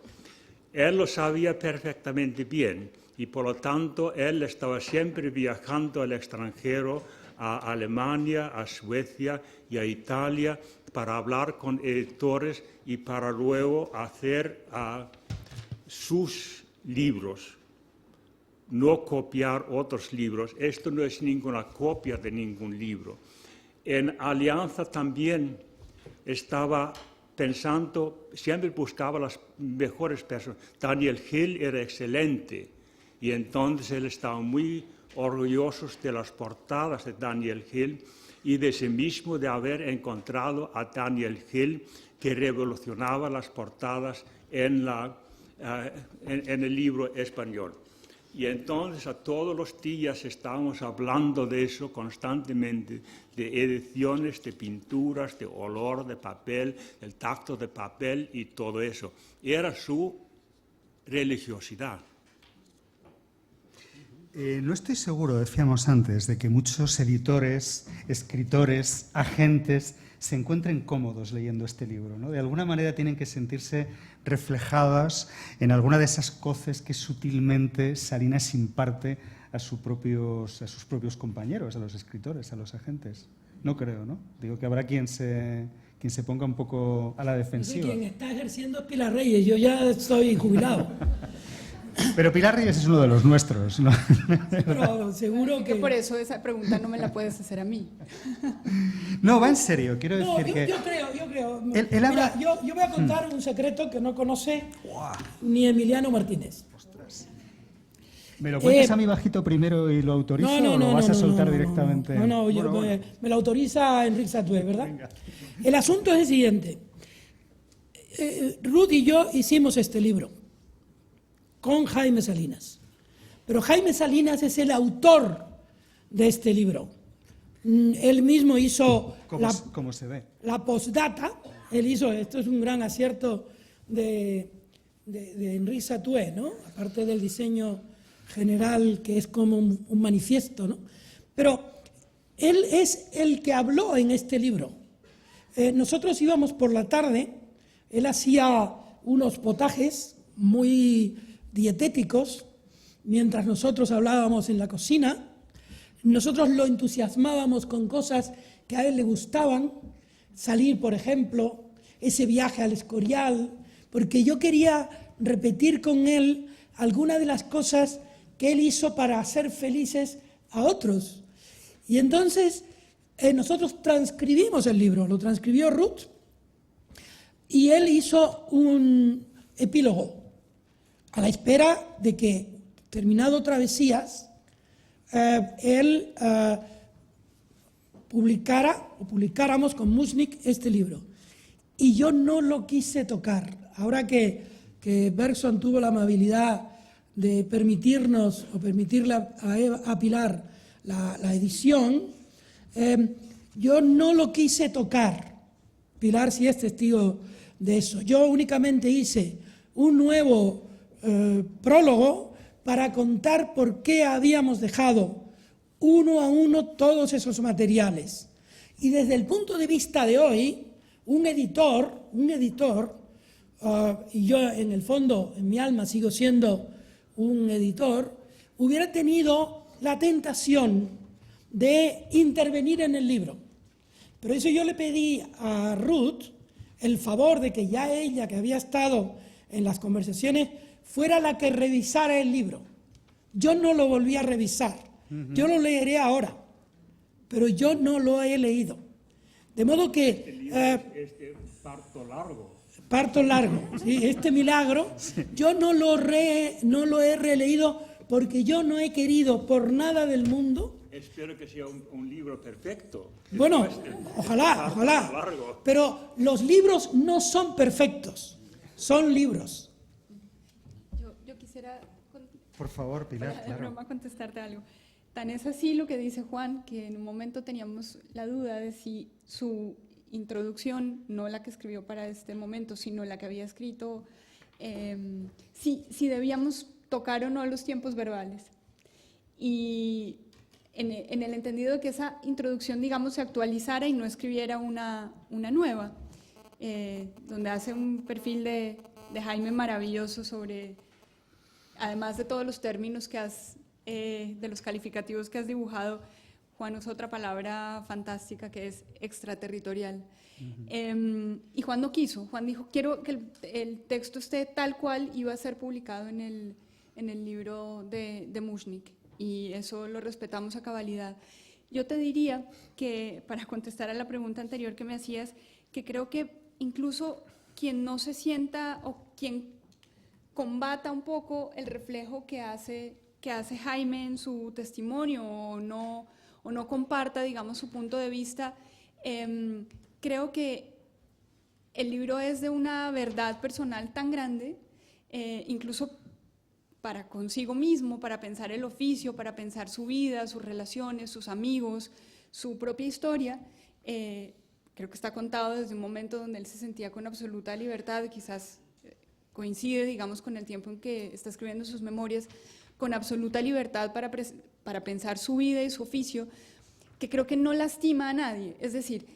Él lo sabía perfectamente bien y por lo tanto él estaba siempre viajando al extranjero, a Alemania, a Suecia y a Italia para hablar con editores y para luego hacer sus libros, no copiar otros libros. Esto no es ninguna copia de ningún libro. En Alianza también estaba pensando, siempre buscaba las mejores personas. Daniel Gil era excelente y entonces él estaba muy orgulloso de las portadas de Daniel Gil y de sí mismo de haber encontrado a Daniel Gil que revolucionaba las portadas en el libro español. Y entonces a todos los días estábamos hablando de eso constantemente, de ediciones, de pinturas, de olor de papel, del tacto de papel y todo eso. Era su religiosidad. No estoy seguro, decíamos antes, de que muchos editores, escritores, agentes se encuentren cómodos leyendo este libro, ¿no? De alguna manera tienen que sentirse reflejadas en alguna de esas coces que sutilmente Salinas imparte a sus propios compañeros, a los escritores, a los agentes. No creo, ¿no? Digo que habrá quien se ponga un poco a la defensiva. Quien está ejerciendo es Pilar Reyes, yo ya estoy jubilado. Pero Pilar Reyes es uno de los nuestros, ¿no? Pero seguro que... Por eso esa pregunta no me la puedes hacer a mí. No, va en serio, quiero decir que... Yo creo. Él habla... Mira, yo voy a contar un secreto que no conoce ni Emiliano Martínez. Ostras. ¿Me lo cuentas a mí bajito primero y lo autorizo o lo vas a soltar directamente? No, me lo autoriza Enrique Satué, ¿verdad? Venga. El asunto es el siguiente. Ruth y yo hicimos este libro con Jaime Salinas. Pero Jaime Salinas es el autor de este libro. Él mismo hizo ¿Cómo se ve? La postdata. Él hizo, esto es un gran acierto de Enrique Satué, ¿no? Aparte del diseño general, que es como un manifiesto, ¿no? Pero él es el que habló en este libro. Nosotros íbamos por la tarde, él hacía unos potajes muy dietéticos, mientras nosotros hablábamos en la cocina. Nosotros lo entusiasmábamos con cosas que a él le gustaban, salir, por ejemplo, ese viaje al Escorial, porque yo quería repetir con él algunas de las cosas que él hizo para hacer felices a otros. Y entonces nosotros transcribimos el libro, lo transcribió Ruth, y él hizo un epílogo, a la espera de que terminado Travesías, él publicáramos con Mushnik este libro. Y yo no lo quise tocar. Ahora que Bergson tuvo la amabilidad de permitirnos o permitirle a Pilar la edición, yo no lo quise tocar. Pilar sí es testigo de eso. Yo únicamente hice un nuevo prólogo para contar por qué habíamos dejado uno a uno todos esos materiales. Y desde el punto de vista de hoy, un editor, y yo en el fondo, en mi alma, sigo siendo un editor, hubiera tenido la tentación de intervenir en el libro. Pero eso yo le pedí a Ruth el favor de que ya ella, que había estado en las conversaciones, fuera la que revisara el libro. Yo no lo volví a revisar. Yo lo leeré ahora, pero yo no lo he leído. De modo que... Parto largo, ¿sí? Este milagro, yo no lo he releído porque yo no he querido por nada del mundo. Espero que sea un libro perfecto. Bueno, ojalá. Pero los libros no son perfectos, son libros. Yo quisiera... Por favor, Pilar, de broma contestarte algo. Tan es así lo que dice Juan, que en un momento teníamos la duda de si su introducción, no la que escribió para este momento, sino la que había escrito, si debíamos tocar o no los tiempos verbales. Y en el entendido de que esa introducción, digamos, se actualizara y no escribiera una nueva, donde hace un perfil de Jaime maravilloso sobre, además de todos los términos que de los calificativos que has dibujado, Juan usa otra palabra fantástica que es extraterritorial. Y Juan no quiso. Juan dijo, quiero que el texto esté tal cual iba a ser publicado en el libro de Mushnik. Y eso lo respetamos a cabalidad. Yo te diría que, para contestar a la pregunta anterior que me hacías, que creo que incluso quien no se sienta o quien combata un poco el reflejo que hace Jaime en su testimonio o no comparta, digamos, su punto de vista, creo que el libro es de una verdad personal tan grande, incluso para consigo mismo, para pensar el oficio, para pensar su vida, sus relaciones, sus amigos, su propia historia. Creo que está contado desde un momento donde él se sentía con absoluta libertad, quizás coincide, digamos, con el tiempo en que está escribiendo sus memorias, con absoluta libertad para pensar su vida y su oficio, que creo que no lastima a nadie. Es decir,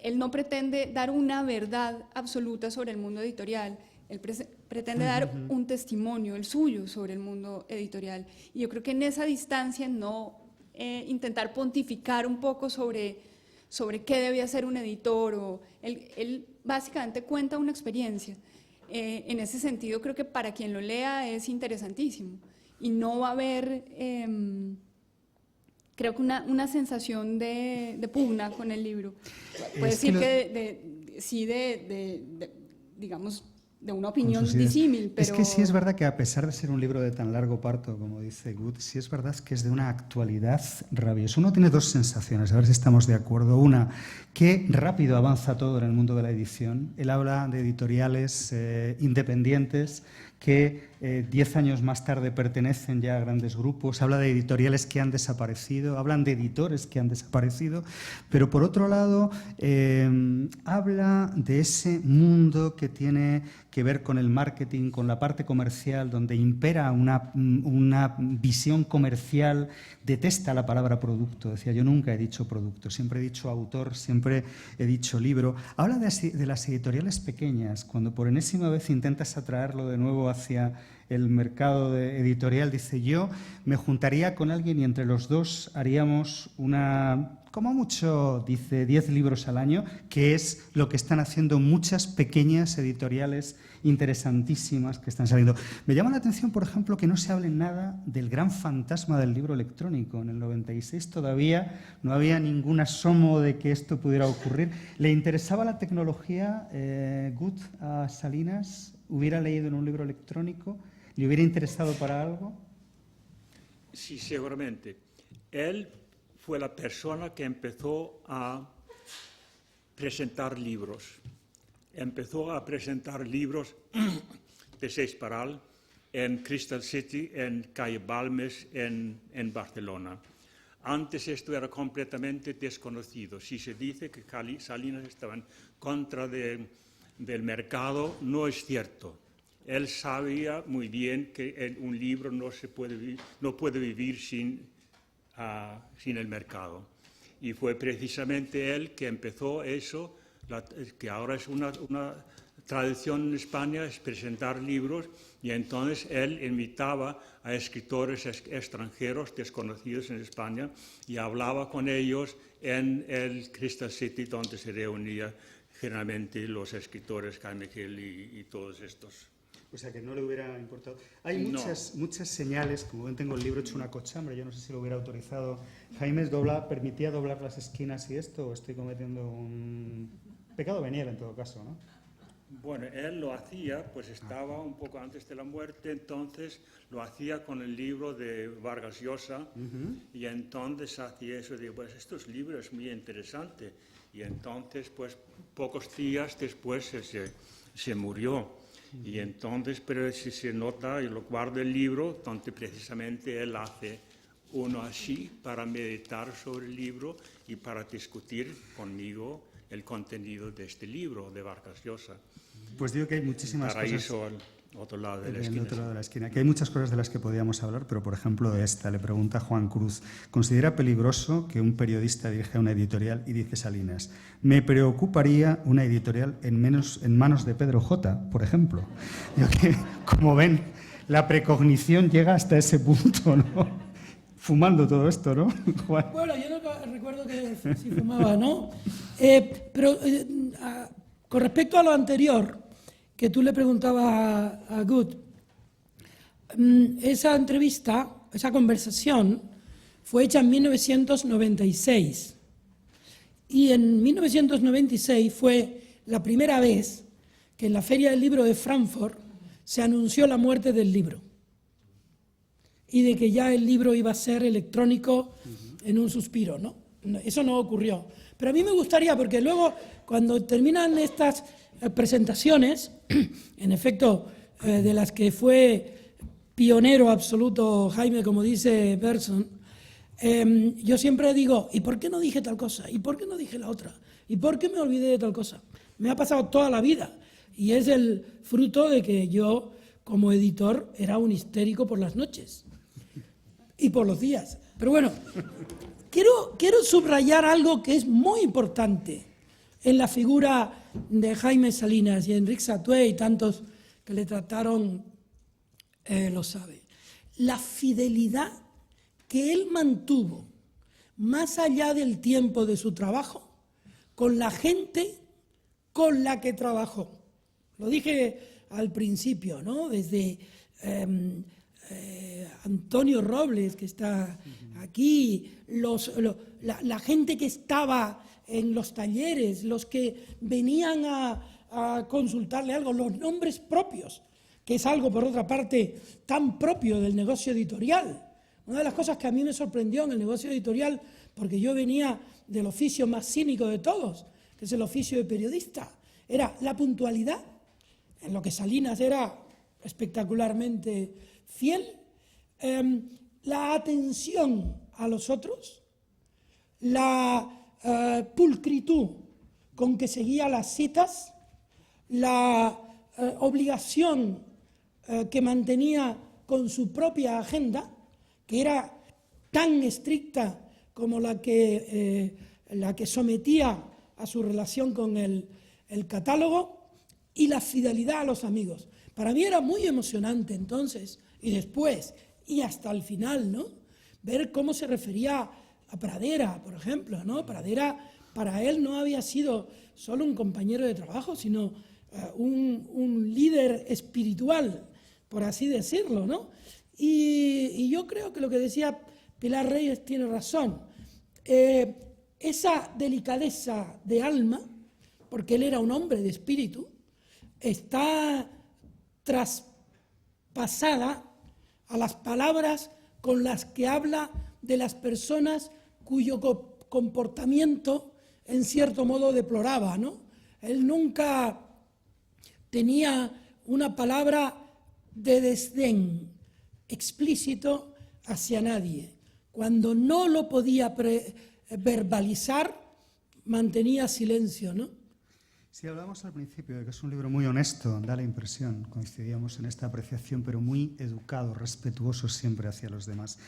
él no pretende dar una verdad absoluta sobre el mundo editorial, él pretende dar un testimonio, el suyo, sobre el mundo editorial. Y yo creo que en esa distancia no intentar pontificar un poco sobre qué debía ser un editor, él básicamente cuenta una experiencia. En ese sentido, creo que para quien lo lea es interesantísimo. Y no va a haber, creo que una sensación de pugna con el libro. Puede decir digamos, de una opinión disímil, pero... Es que sí es verdad que a pesar de ser un libro de tan largo parto, como dice Gut, sí es verdad que es de una actualidad rabiosa. Uno tiene dos sensaciones, a ver si estamos de acuerdo. Una, que rápido avanza todo en el mundo de la edición. Él habla de editoriales independientes que 10 años más tarde pertenecen ya a grandes grupos, habla de editoriales que han desaparecido, hablan de editores que han desaparecido, pero por otro lado habla de ese mundo que tiene que ver con el marketing, con la parte comercial, donde impera una visión comercial, detesta la palabra producto, decía, yo nunca he dicho producto, siempre he dicho autor, siempre he dicho libro. Habla de las editoriales pequeñas, cuando por enésima vez intentas atraerlo de nuevo hacia el mercado editorial, dice, yo me juntaría con alguien y entre los dos haríamos como mucho, dice, 10 libros al año, que es lo que están haciendo muchas pequeñas editoriales interesantísimas que están saliendo. Me llama la atención, por ejemplo, que no se hable nada del gran fantasma del libro electrónico. En el 96 todavía no había ningún asomo de que esto pudiera ocurrir. ¿Le interesaba la tecnología, Gut, a Salinas? ¿Hubiera leído en un libro electrónico? ¿Le hubiera interesado para algo? Sí, seguramente. Él fue la persona que empezó a presentar libros. Empezó a presentar libros de Sesparal en Crystal City, en calle Balmes, en Barcelona. Antes esto era completamente desconocido. Si se dice que Salinas estaba en contra del mercado, no es cierto. Él sabía muy bien que un libro no puede vivir sin el mercado. Y fue precisamente él que empezó eso, que ahora es una tradición en España, es presentar libros, y entonces él invitaba a escritores extranjeros desconocidos en España y hablaba con ellos en el Crystal City, donde se reunían generalmente los escritores, Jaime Gil y todos estos. O sea, que no le hubiera importado. Hay muchas señales, como ven, tengo el libro hecho una cochambre, yo no sé si lo hubiera autorizado. Jaime permitía doblar las esquinas y esto, o estoy cometiendo un pecado venial en todo caso, ¿no? Bueno, él lo hacía, pues estaba un poco antes de la muerte, entonces lo hacía con el libro de Vargas Llosa, y entonces hacía eso, digo, pues estos libros es muy interesante, y entonces, pues pocos días después se murió. Y entonces, pero si se nota, yo lo guardo el libro, donde precisamente él hace uno así para meditar sobre el libro y para discutir conmigo el contenido de este libro de Vargas Llosa. Pues digo que hay muchísimas Paraíso cosas. al otro lado de la En esquina. el otro lado de la esquina. Que hay muchas cosas de las que podíamos hablar, pero por ejemplo esta, le pregunta Juan Cruz: ¿considera peligroso que un periodista dirija una editorial? Y dice Salinas: me preocuparía una editorial en manos de Pedro J, por ejemplo. Que, como ven, la precognición llega hasta ese punto, ¿no? Fumando todo esto, ¿no, Juan? Bueno, yo no recuerdo que si fumaba, ¿no? Con respecto a lo anterior, que tú le preguntabas a Good, esa entrevista, esa conversación, fue hecha en 1996. Y en 1996 fue la primera vez que en la Feria del Libro de Frankfurt se anunció la muerte del libro. Y de que ya el libro iba a ser electrónico en un suspiro, ¿no? Eso no ocurrió. Pero a mí me gustaría, porque luego, cuando terminan estas presentaciones, en efecto, de las que fue pionero absoluto Jaime, como dice Bergson, yo siempre digo, ¿y por qué no dije tal cosa? ¿Y por qué no dije la otra? ¿Y por qué me olvidé de tal cosa? Me ha pasado toda la vida, y es el fruto de que yo, como editor, era un histérico por las noches y por los días. Pero bueno, quiero subrayar algo que es muy importante en la figura de Jaime Salinas, y Enrique Satué y tantos que le trataron lo saben. La fidelidad que él mantuvo más allá del tiempo de su trabajo con la gente con la que trabajó. Lo dije al principio, ¿no? Desde Antonio Robles, que está aquí, la gente que estaba en los talleres, los que venían a consultarle algo, los nombres propios, que es algo, por otra parte, tan propio del negocio editorial. Una de las cosas que a mí me sorprendió en el negocio editorial, porque yo venía del oficio más cínico de todos, que es el oficio de periodista, era la puntualidad, en lo que Salinas era espectacularmente fiel, la atención a los otros, la pulcritud con que seguía las citas, la obligación que mantenía con su propia agenda, que era tan estricta como la que sometía a su relación con el catálogo, y la fidelidad a los amigos. Para mí era muy emocionante entonces, y después, y hasta el final, ¿no? Ver cómo se refería a Pradera, por ejemplo, ¿no? Pradera para él no había sido solo un compañero de trabajo, sino un líder espiritual, por así decirlo, ¿no? Y yo creo que lo que decía Pilar Reyes tiene razón. Esa delicadeza de alma, porque él era un hombre de espíritu, está traspasada a las palabras con las que habla de las personas cuyo comportamiento en cierto modo deploraba, ¿no? Él nunca tenía una palabra de desdén explícito hacia nadie. Cuando no lo podía verbalizar, mantenía silencio, ¿no? Si hablamos al principio de que es un libro muy honesto, da la impresión, coincidíamos en esta apreciación, pero muy educado, respetuoso siempre hacia los demás.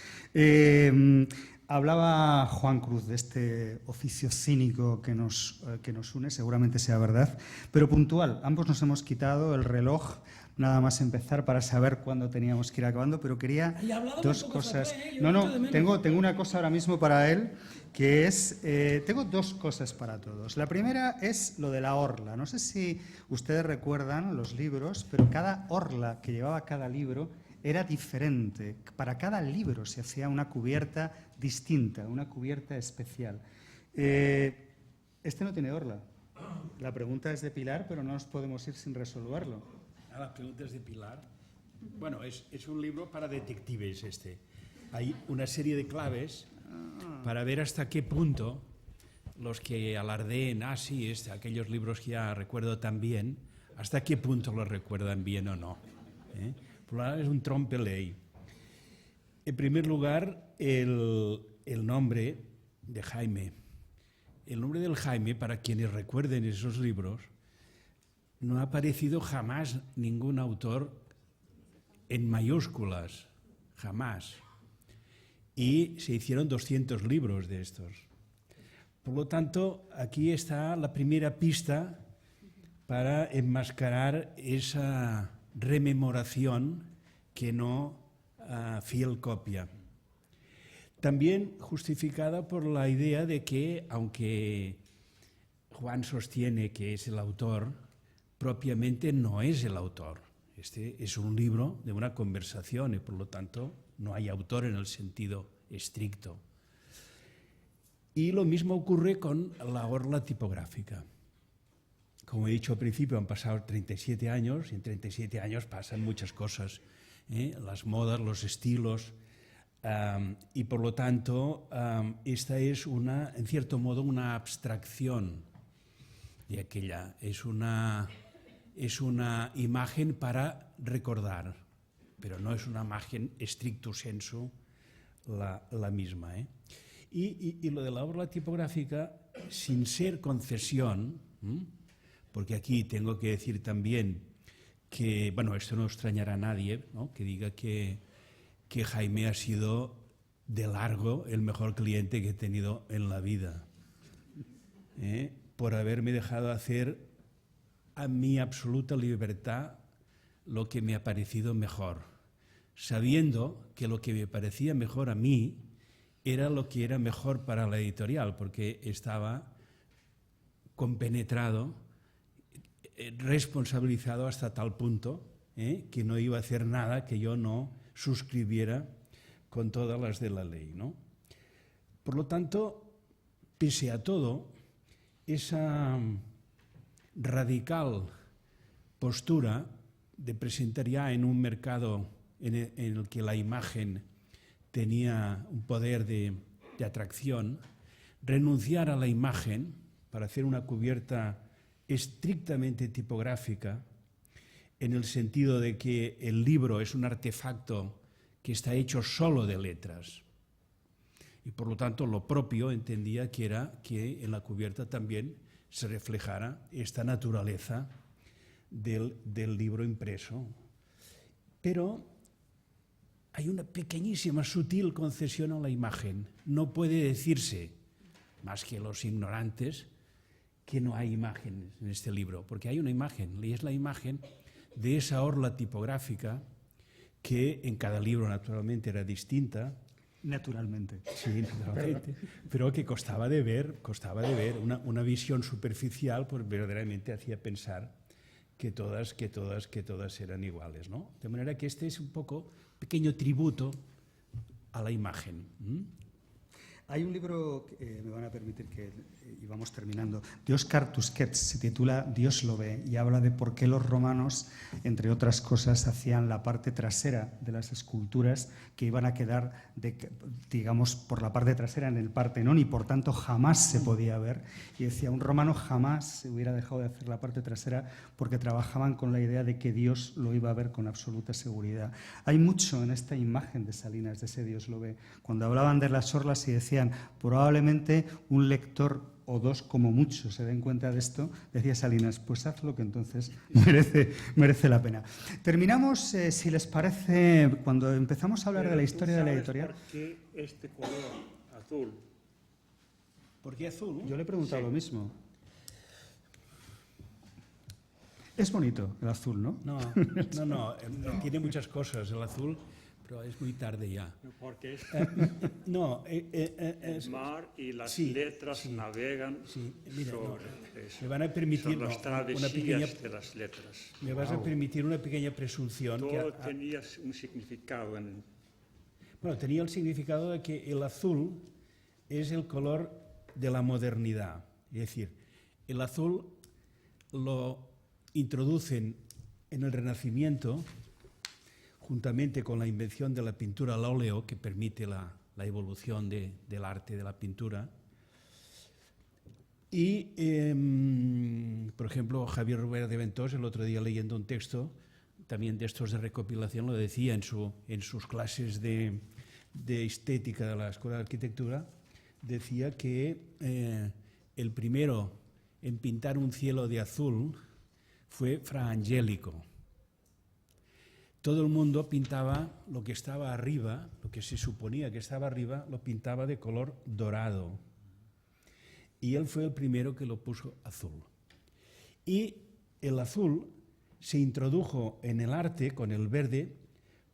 Hablaba Juan Cruz de este oficio cínico que nos une, seguramente sea verdad, pero puntual. Ambos nos hemos quitado el reloj nada más empezar para saber cuándo teníamos que ir acabando, pero quería dos cosas. Tengo una cosa ahora mismo para él, que es, tengo dos cosas para todos. La primera es lo de la orla. No sé si ustedes recuerdan los libros, pero cada orla que llevaba cada libro era diferente. Para cada libro se hacía una cubierta distinta, una cubierta especial. Este no tiene orla. La pregunta es de Pilar, pero no nos podemos ir sin resolverlo. La pregunta es de Pilar. Bueno, es un libro para detectives este. Hay una serie de claves para ver hasta qué punto los que alardeen, aquellos libros que ya recuerdo tan bien, hasta qué punto los recuerdan bien o no. Por lo tanto, es un trompe-l'œil. En primer lugar, el nombre de Jaime. El nombre del Jaime, para quienes recuerden esos libros, no ha aparecido jamás ningún autor en mayúsculas, jamás. Y se hicieron 200 libros de estos. Por lo tanto, aquí está la primera pista para enmascarar esa rememoración que no fiel copia. También justificada por la idea de que, aunque Juan sostiene que es el autor, propiamente no es el autor. Este es un libro de una conversación y por lo tanto no hay autor en el sentido estricto. Y lo mismo ocurre con la orla tipográfica. Como he dicho al principio, han pasado 37 años y en 37 años pasan muchas cosas, las modas, los estilos, y por lo tanto esta es en cierto modo una abstracción de aquella, es una imagen para recordar, pero no es una imagen stricto sensu la misma. Y lo de la orla tipográfica, sin ser concesión, porque aquí tengo que decir también que, bueno, esto no extrañará a nadie, ¿no?, que diga que Jaime ha sido de largo el mejor cliente que he tenido en la vida, por haberme dejado hacer a mi absoluta libertad lo que me ha parecido mejor, sabiendo que lo que me parecía mejor a mí era lo que era mejor para la editorial, porque estaba compenetrado, responsabilizado hasta tal punto que no iba a hacer nada que yo no suscribiera con todas las de la ley, ¿no? Por lo tanto, pese a todo, esa radical postura de presentar ya en un mercado en el que la imagen tenía un poder de atracción, renunciar a la imagen para hacer una cubierta estrictamente tipográfica, en el sentido de que el libro es un artefacto que está hecho solo de letras. Y por lo tanto lo propio entendía que era que en la cubierta también se reflejara esta naturaleza del libro impreso. Pero hay una pequeñísima, sutil concesión a la imagen. No puede decirse, más que los ignorantes, que no hay imágenes en este libro, porque hay una imagen, y es la imagen de esa orla tipográfica que en cada libro naturalmente era distinta. Naturalmente. Sí, naturalmente. Pero que costaba de ver una visión superficial, pues verdaderamente hacía pensar que todas eran iguales, ¿no? De manera que este es un poco pequeño tributo a la imagen. Hay un libro, me van a permitir que y vamos terminando, de Óscar Tusquets, se titula Dios lo ve, y habla de por qué los romanos, entre otras cosas, hacían la parte trasera de las esculturas que iban a quedar, digamos, por la parte trasera en el Partenón, y por tanto jamás se podía ver. Y decía, un romano jamás se hubiera dejado de hacer la parte trasera porque trabajaban con la idea de que Dios lo iba a ver con absoluta seguridad. Hay mucho en esta imagen de Salinas, de ese Dios lo ve. Cuando hablaban de las orlas y decían, probablemente un lector o dos como mucho se den cuenta de esto, decía Salinas, pues hazlo que entonces merece la pena. Terminamos, si les parece, cuando empezamos a hablar de la historia de la editorial. ¿Por qué este color azul? ¿Por qué azul? Yo le he preguntado lo mismo. Es bonito el azul, ¿no? No, tiene muchas cosas el azul, pero es muy tarde ya. Porque es es el mar y las sí, letras sí, navegan sí, mira, sobre eso. me van a permitir Son las una travesías pequeña, de las letras. me vas a permitir una pequeña presunción. Todo tenía un significado. Bueno, tenía el significado de que el azul es el color de la modernidad. Es decir, el azul lo introducen en el Renacimiento juntamente con la invención de la pintura al óleo, que permite la evolución del arte de la pintura. Y, por ejemplo, Javier Rubera de Ventós, el otro día leyendo un texto, también de estos de recopilación, lo decía en sus clases de estética de la Escuela de Arquitectura, decía que el primero en pintar un cielo de azul fue Fra Angelico. Todo el mundo pintaba lo que estaba arriba, lo que se suponía que estaba arriba, lo pintaba de color dorado. Y él fue el primero que lo puso azul. Y el azul se introdujo en el arte con el verde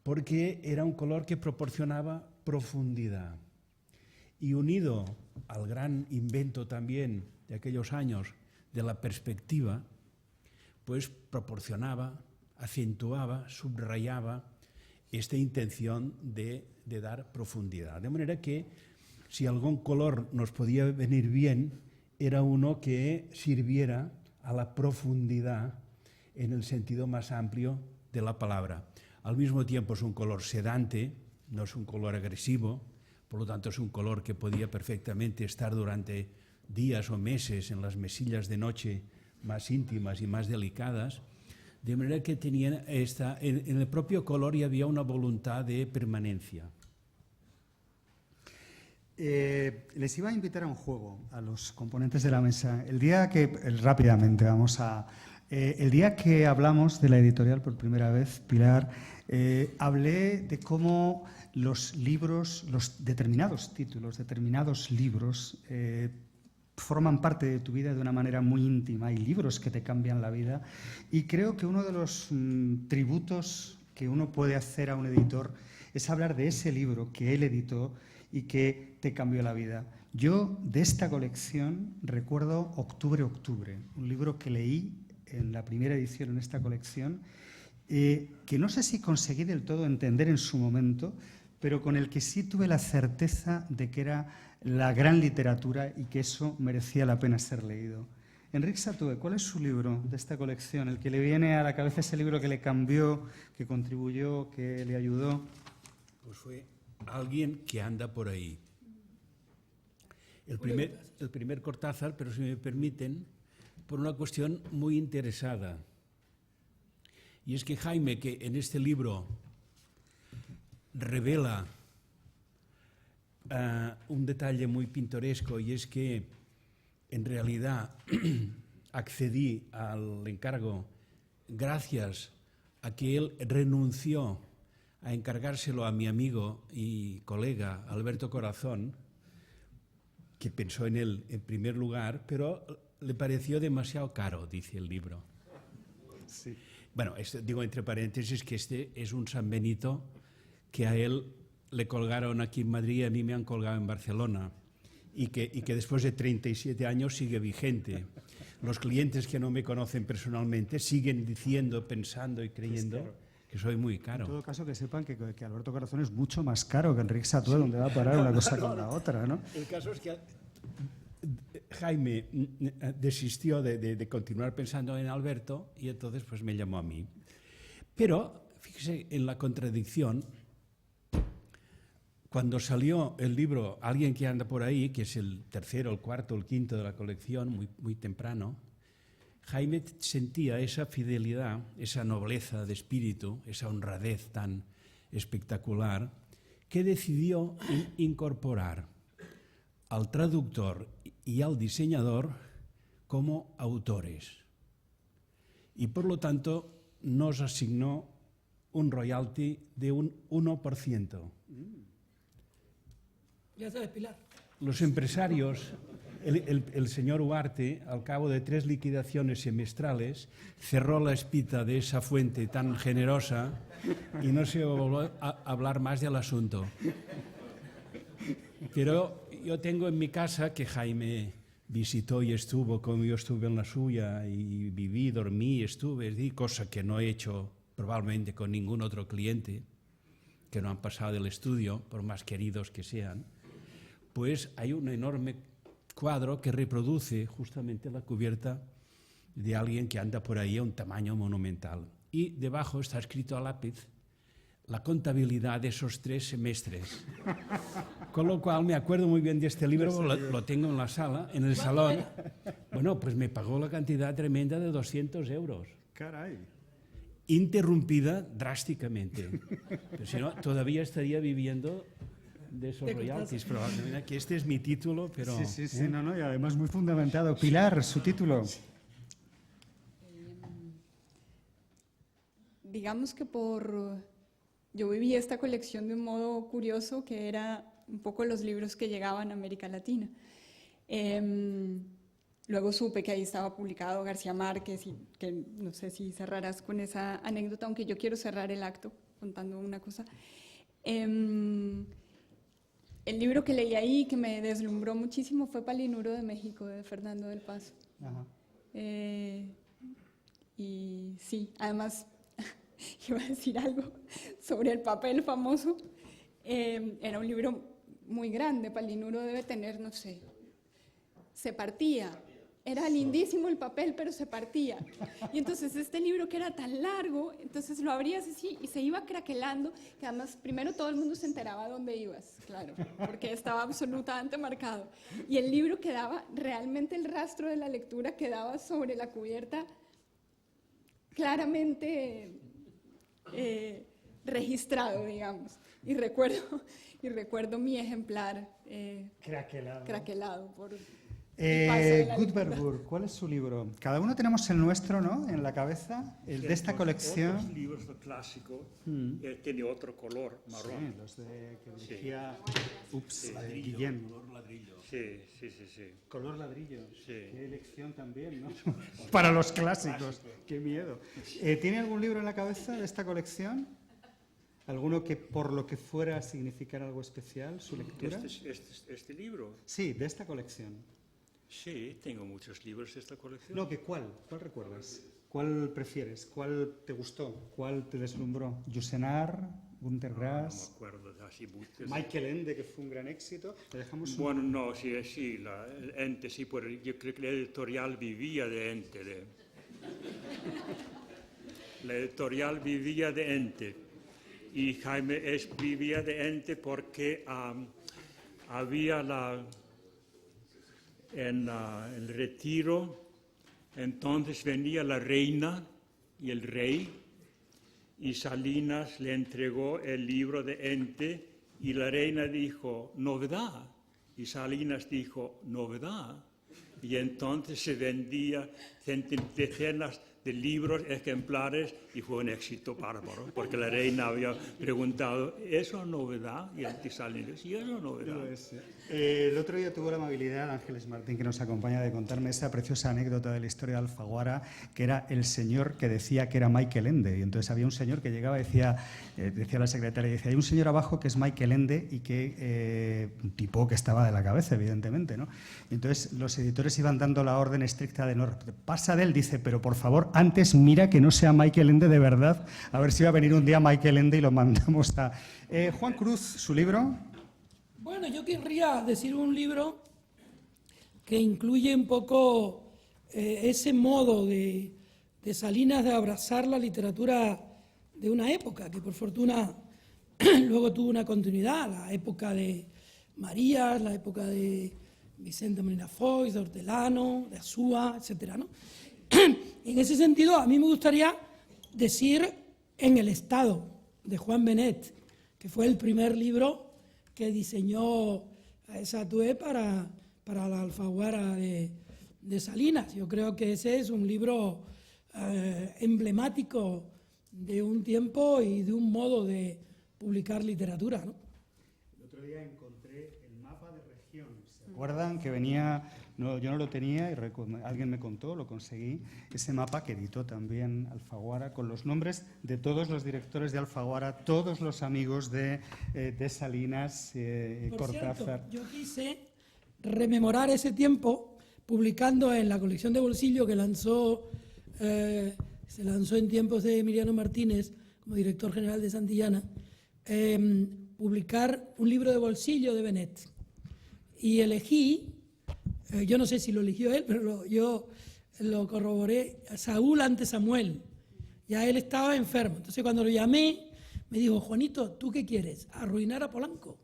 porque era un color que proporcionaba profundidad. Y unido al gran invento también de aquellos años de la perspectiva, pues proporcionaba, acentuaba, subrayaba esta intención de dar profundidad. De manera que si algún color nos podía venir bien, era uno que sirviera a la profundidad en el sentido más amplio de la palabra. Al mismo tiempo es un color sedante, no es un color agresivo, por lo tanto es un color que podía perfectamente estar durante días o meses en las mesillas de noche más íntimas y más delicadas, de manera que tenían en el propio color y había una voluntad de permanencia. Les iba a invitar a un juego a los componentes de la mesa. El día que, rápidamente, el día que hablamos de la editorial por primera vez, Pilar, hablé de cómo los libros, los determinados títulos, determinados libros, forman parte de tu vida de una manera muy íntima. Hay libros que te cambian la vida y creo que uno de los tributos que uno puede hacer a un editor es hablar de ese libro que él editó y que te cambió la vida. Yo de esta colección recuerdo Octubre, un libro que leí en la primera edición en esta colección, que no sé si conseguí del todo entender en su momento, pero con el que sí tuve la certeza de que era la gran literatura y que eso merecía la pena ser leído. Enric Satúe, ¿cuál es su libro de esta colección? El que le viene a la cabeza, ese libro que le cambió, que contribuyó, que le ayudó. Pues fue Alguien que anda por ahí. El primer Cortázar, pero si me permiten, por una cuestión muy interesada. Y es que Jaime, que en este libro revela un detalle muy pintoresco, y es que en realidad accedí al encargo gracias a que él renunció a encargárselo a mi amigo y colega Alberto Corazón, que pensó en él en primer lugar, pero le pareció demasiado caro, dice el libro. Sí. Bueno, digo entre paréntesis que este es un San Benito que a él le colgaron aquí en Madrid y a mí me han colgado en Barcelona y que después de 37 años sigue vigente. Los clientes que no me conocen personalmente siguen diciendo, pensando y creyendo que soy muy caro. En todo caso, que sepan que Alberto Corazón es mucho más caro que Enric Satúe, donde va a parar una cosa con la otra, ¿no? El caso es que Jaime desistió de continuar pensando en Alberto y entonces pues me llamó a mí. Pero, fíjese en la contradicción, cuando salió el libro Alguien que anda por ahí, que es el tercero, el cuarto, el quinto de la colección, muy temprano, Jaime sentía esa fidelidad, esa nobleza de espíritu, esa honradez tan espectacular, que decidió incorporar al traductor y al diseñador como autores. Y por lo tanto nos asignó un royalty de un 1%. Ya sabes, Pilar. Los empresarios, el señor Huarte, al cabo de 3 liquidaciones semestrales, cerró la espita de esa fuente tan generosa y no se volvió a hablar más del asunto. Pero yo tengo en mi casa que Jaime visitó y estuvo como yo estuve en la suya, y viví, dormí, estuve, cosa que no he hecho probablemente con ningún otro cliente, que no han pasado del estudio, por más queridos que sean. Pues hay un enorme cuadro que reproduce justamente la cubierta de Alguien que anda por ahí a un tamaño monumental. Y debajo está escrito a lápiz la contabilidad de esos 3 semestres. Con lo cual me acuerdo muy bien de este libro, lo tengo en la sala, en el salón. Bueno, pues me pagó la cantidad tremenda de 200 euros. Caray. Interrumpida drásticamente. Pero si no, todavía estaría viviendo de esos royalties, probablemente, que este es mi título, pero... Sí, no, y además muy fundamentado. Pilar, su título. Digamos que yo viví esta colección de un modo curioso, que era un poco los libros que llegaban a América Latina. Luego supe que ahí estaba publicado García Márquez, y que no sé si cerrarás con esa anécdota, aunque yo quiero cerrar el acto contando una cosa. El libro que leí ahí, que me deslumbró muchísimo, fue Palinuro de México, de Fernando del Paso. Ajá. Y sí, además, iba a decir algo sobre el papel famoso. Era un libro muy grande, Palinuro debe tener, no sé, se partía. Era lindísimo el papel, pero se partía. Y entonces este libro, que era tan largo, entonces lo abrías así y se iba craquelando, que además primero todo el mundo se enteraba dónde ibas, claro, porque estaba absolutamente marcado. Y el libro quedaba, realmente el rastro de la lectura quedaba sobre la cubierta claramente registrado, digamos. Y recuerdo mi ejemplar craquelado por... Gutenberg, ¿cuál es su libro? Cada uno tenemos el nuestro, ¿no?, en la cabeza, el de esta colección. Otros libros clásicos tiene otro color, marrón. Sí, los que dirigía Guillén. Color ladrillo. Sí. Color ladrillo. Sí. Qué elección también, ¿no? Para los clásicos. Qué miedo. ¿Tiene algún libro en la cabeza de esta colección? ¿Alguno que por lo que fuera significara algo especial, su lectura? ¿Este libro? Sí, de esta colección. Sí, tengo muchos libros de esta colección. No, ¿cuál recuerdas? ¿Cuál prefieres? ¿Cuál te gustó? ¿Cuál te deslumbró? ¿Yusenar? ¿Günter Grass? No me acuerdo, así muchos. Michael Ende, que fue un gran éxito. ¿Le dejamos Bueno, no, sí, el Ente, sí, yo creo que la editorial vivía de Ente. La editorial vivía de Ente. Y Jaime vivía de Ente porque había en el retiro, entonces venía la reina y el rey, y Salinas le entregó el libro de Ente, y la reina dijo, novedad, y Salinas dijo, novedad, y entonces se vendía decenas de libros, ejemplares, y fue un éxito bárbaro, porque la reina había preguntado, ¿eso es novedad? Y el Salinas, sí, eso es novedad. El otro día tuvo la amabilidad Ángeles Martín, que nos acompaña, de contarme esa preciosa anécdota de la historia de Alfaguara, que era el señor que decía que era Michael Ende. Y entonces había un señor que llegaba y decía la secretaria, decía, hay un señor abajo que es Michael Ende, y que un tipo que estaba de la cabeza, evidentemente, ¿no? Y entonces los editores iban dando la orden estricta de no, pasa de él, dice, pero por favor, antes mira que no sea Michael Ende de verdad, a ver si va a venir un día Michael Ende y lo mandamos a... Juan Cruz, ¿su libro? Bueno, yo querría decir un libro que incluye un poco ese modo de Salinas de abrazar la literatura de una época, que por fortuna luego tuvo una continuidad, la época de Marías, la época de Vicente Molina Foix, de Hortelano, de Azúa, etc., ¿no? En ese sentido, a mí me gustaría decir En el Estado, de Juan Benet, que fue el primer libro que diseñó Satué para la Alfaguara de Salinas. Yo creo que ese es un libro emblemático de un tiempo y de un modo de publicar literatura, ¿no? El otro día encontré el mapa de región. ¿Se acuerdan que venía? No, yo no lo tenía y alguien me contó, lo conseguí, ese mapa que editó también Alfaguara con los nombres de todos los directores de Alfaguara, todos los amigos de Salinas, Cortázar. Cierto, yo quise rememorar ese tiempo publicando en la colección de bolsillo que se lanzó en tiempos de Emiliano Martínez como director general de Santillana, publicar un libro de bolsillo de Benet. Y elegí, yo no sé si lo eligió él, pero yo lo corroboré, Saúl ante Samuel. Ya él estaba enfermo. Entonces cuando lo llamé, me dijo, Juanito, ¿tú qué quieres? ¿Arruinar a Polanco?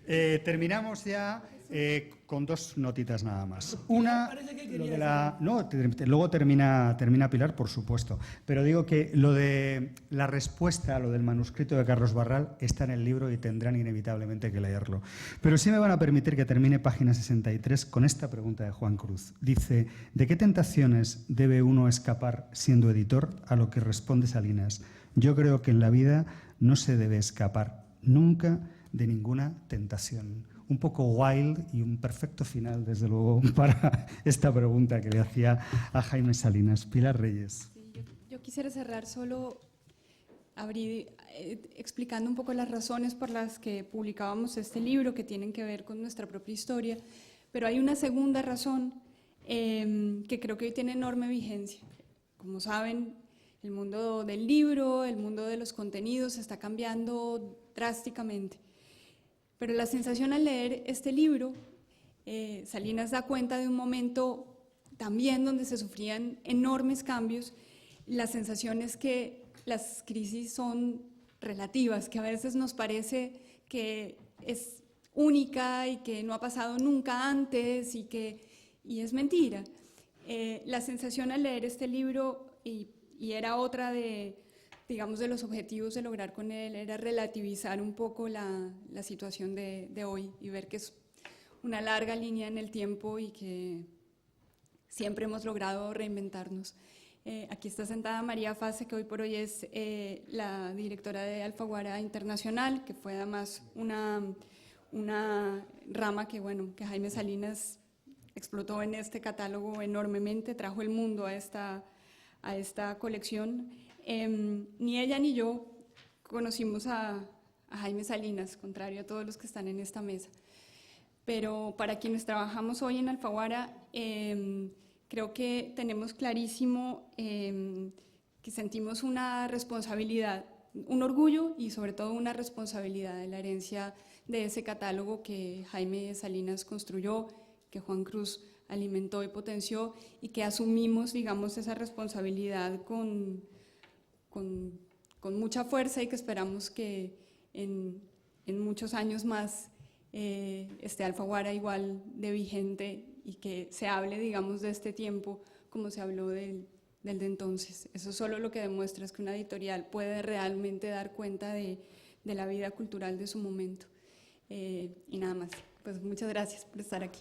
Terminamos ya con dos notitas nada más. Una, lo de la, no, luego termina Pilar, por supuesto, pero digo que lo de la respuesta a lo del manuscrito de Carlos Barral está en el libro y tendrán inevitablemente que leerlo. Pero sí me van a permitir que termine página 63 con esta pregunta de Juan Cruz. Dice, ¿de qué tentaciones debe uno escapar siendo editor? A lo que responde Salinas, yo creo que en la vida no se debe escapar nunca de ninguna tentación. Un poco wild y un perfecto final, desde luego, para esta pregunta que le hacía a Jaime Salinas. Pilar Reyes. Sí, yo quisiera cerrar solo explicando un poco las razones por las que publicábamos este libro, que tienen que ver con nuestra propia historia, pero hay una segunda razón que creo que hoy tiene enorme vigencia. Como saben, el mundo del libro, el mundo de los contenidos está cambiando drásticamente. Pero la sensación al leer este libro, Salinas da cuenta de un momento también donde se sufrían enormes cambios. La sensación es que las crisis son relativas, que a veces nos parece que es única y que no ha pasado nunca antes y es mentira. La sensación al leer este libro, y era otra de los objetivos de lograr con él, era relativizar un poco la situación de hoy y ver que es una larga línea en el tiempo y que siempre hemos logrado reinventarnos. Aquí está sentada María Fase, que hoy por hoy es la directora de Alfaguara Internacional, que fue además una rama que Jaime Salinas explotó en este catálogo enormemente, trajo el mundo a esta colección. Ni ella ni yo conocimos a Jaime Salinas, contrario a todos los que están en esta mesa. Pero para quienes trabajamos hoy en Alfaguara, creo que tenemos clarísimo que sentimos una responsabilidad, un orgullo y sobre todo una responsabilidad de la herencia de ese catálogo que Jaime Salinas construyó, que Juan Cruz alimentó y potenció, y que asumimos, esa responsabilidad con mucha fuerza, y que esperamos que en muchos años más esté Alfaguara igual de vigente y que se hable, de este tiempo como se habló del de entonces. Eso solo lo que demuestra es que una editorial puede realmente dar cuenta de la vida cultural de su momento. Y nada más, pues muchas gracias por estar aquí.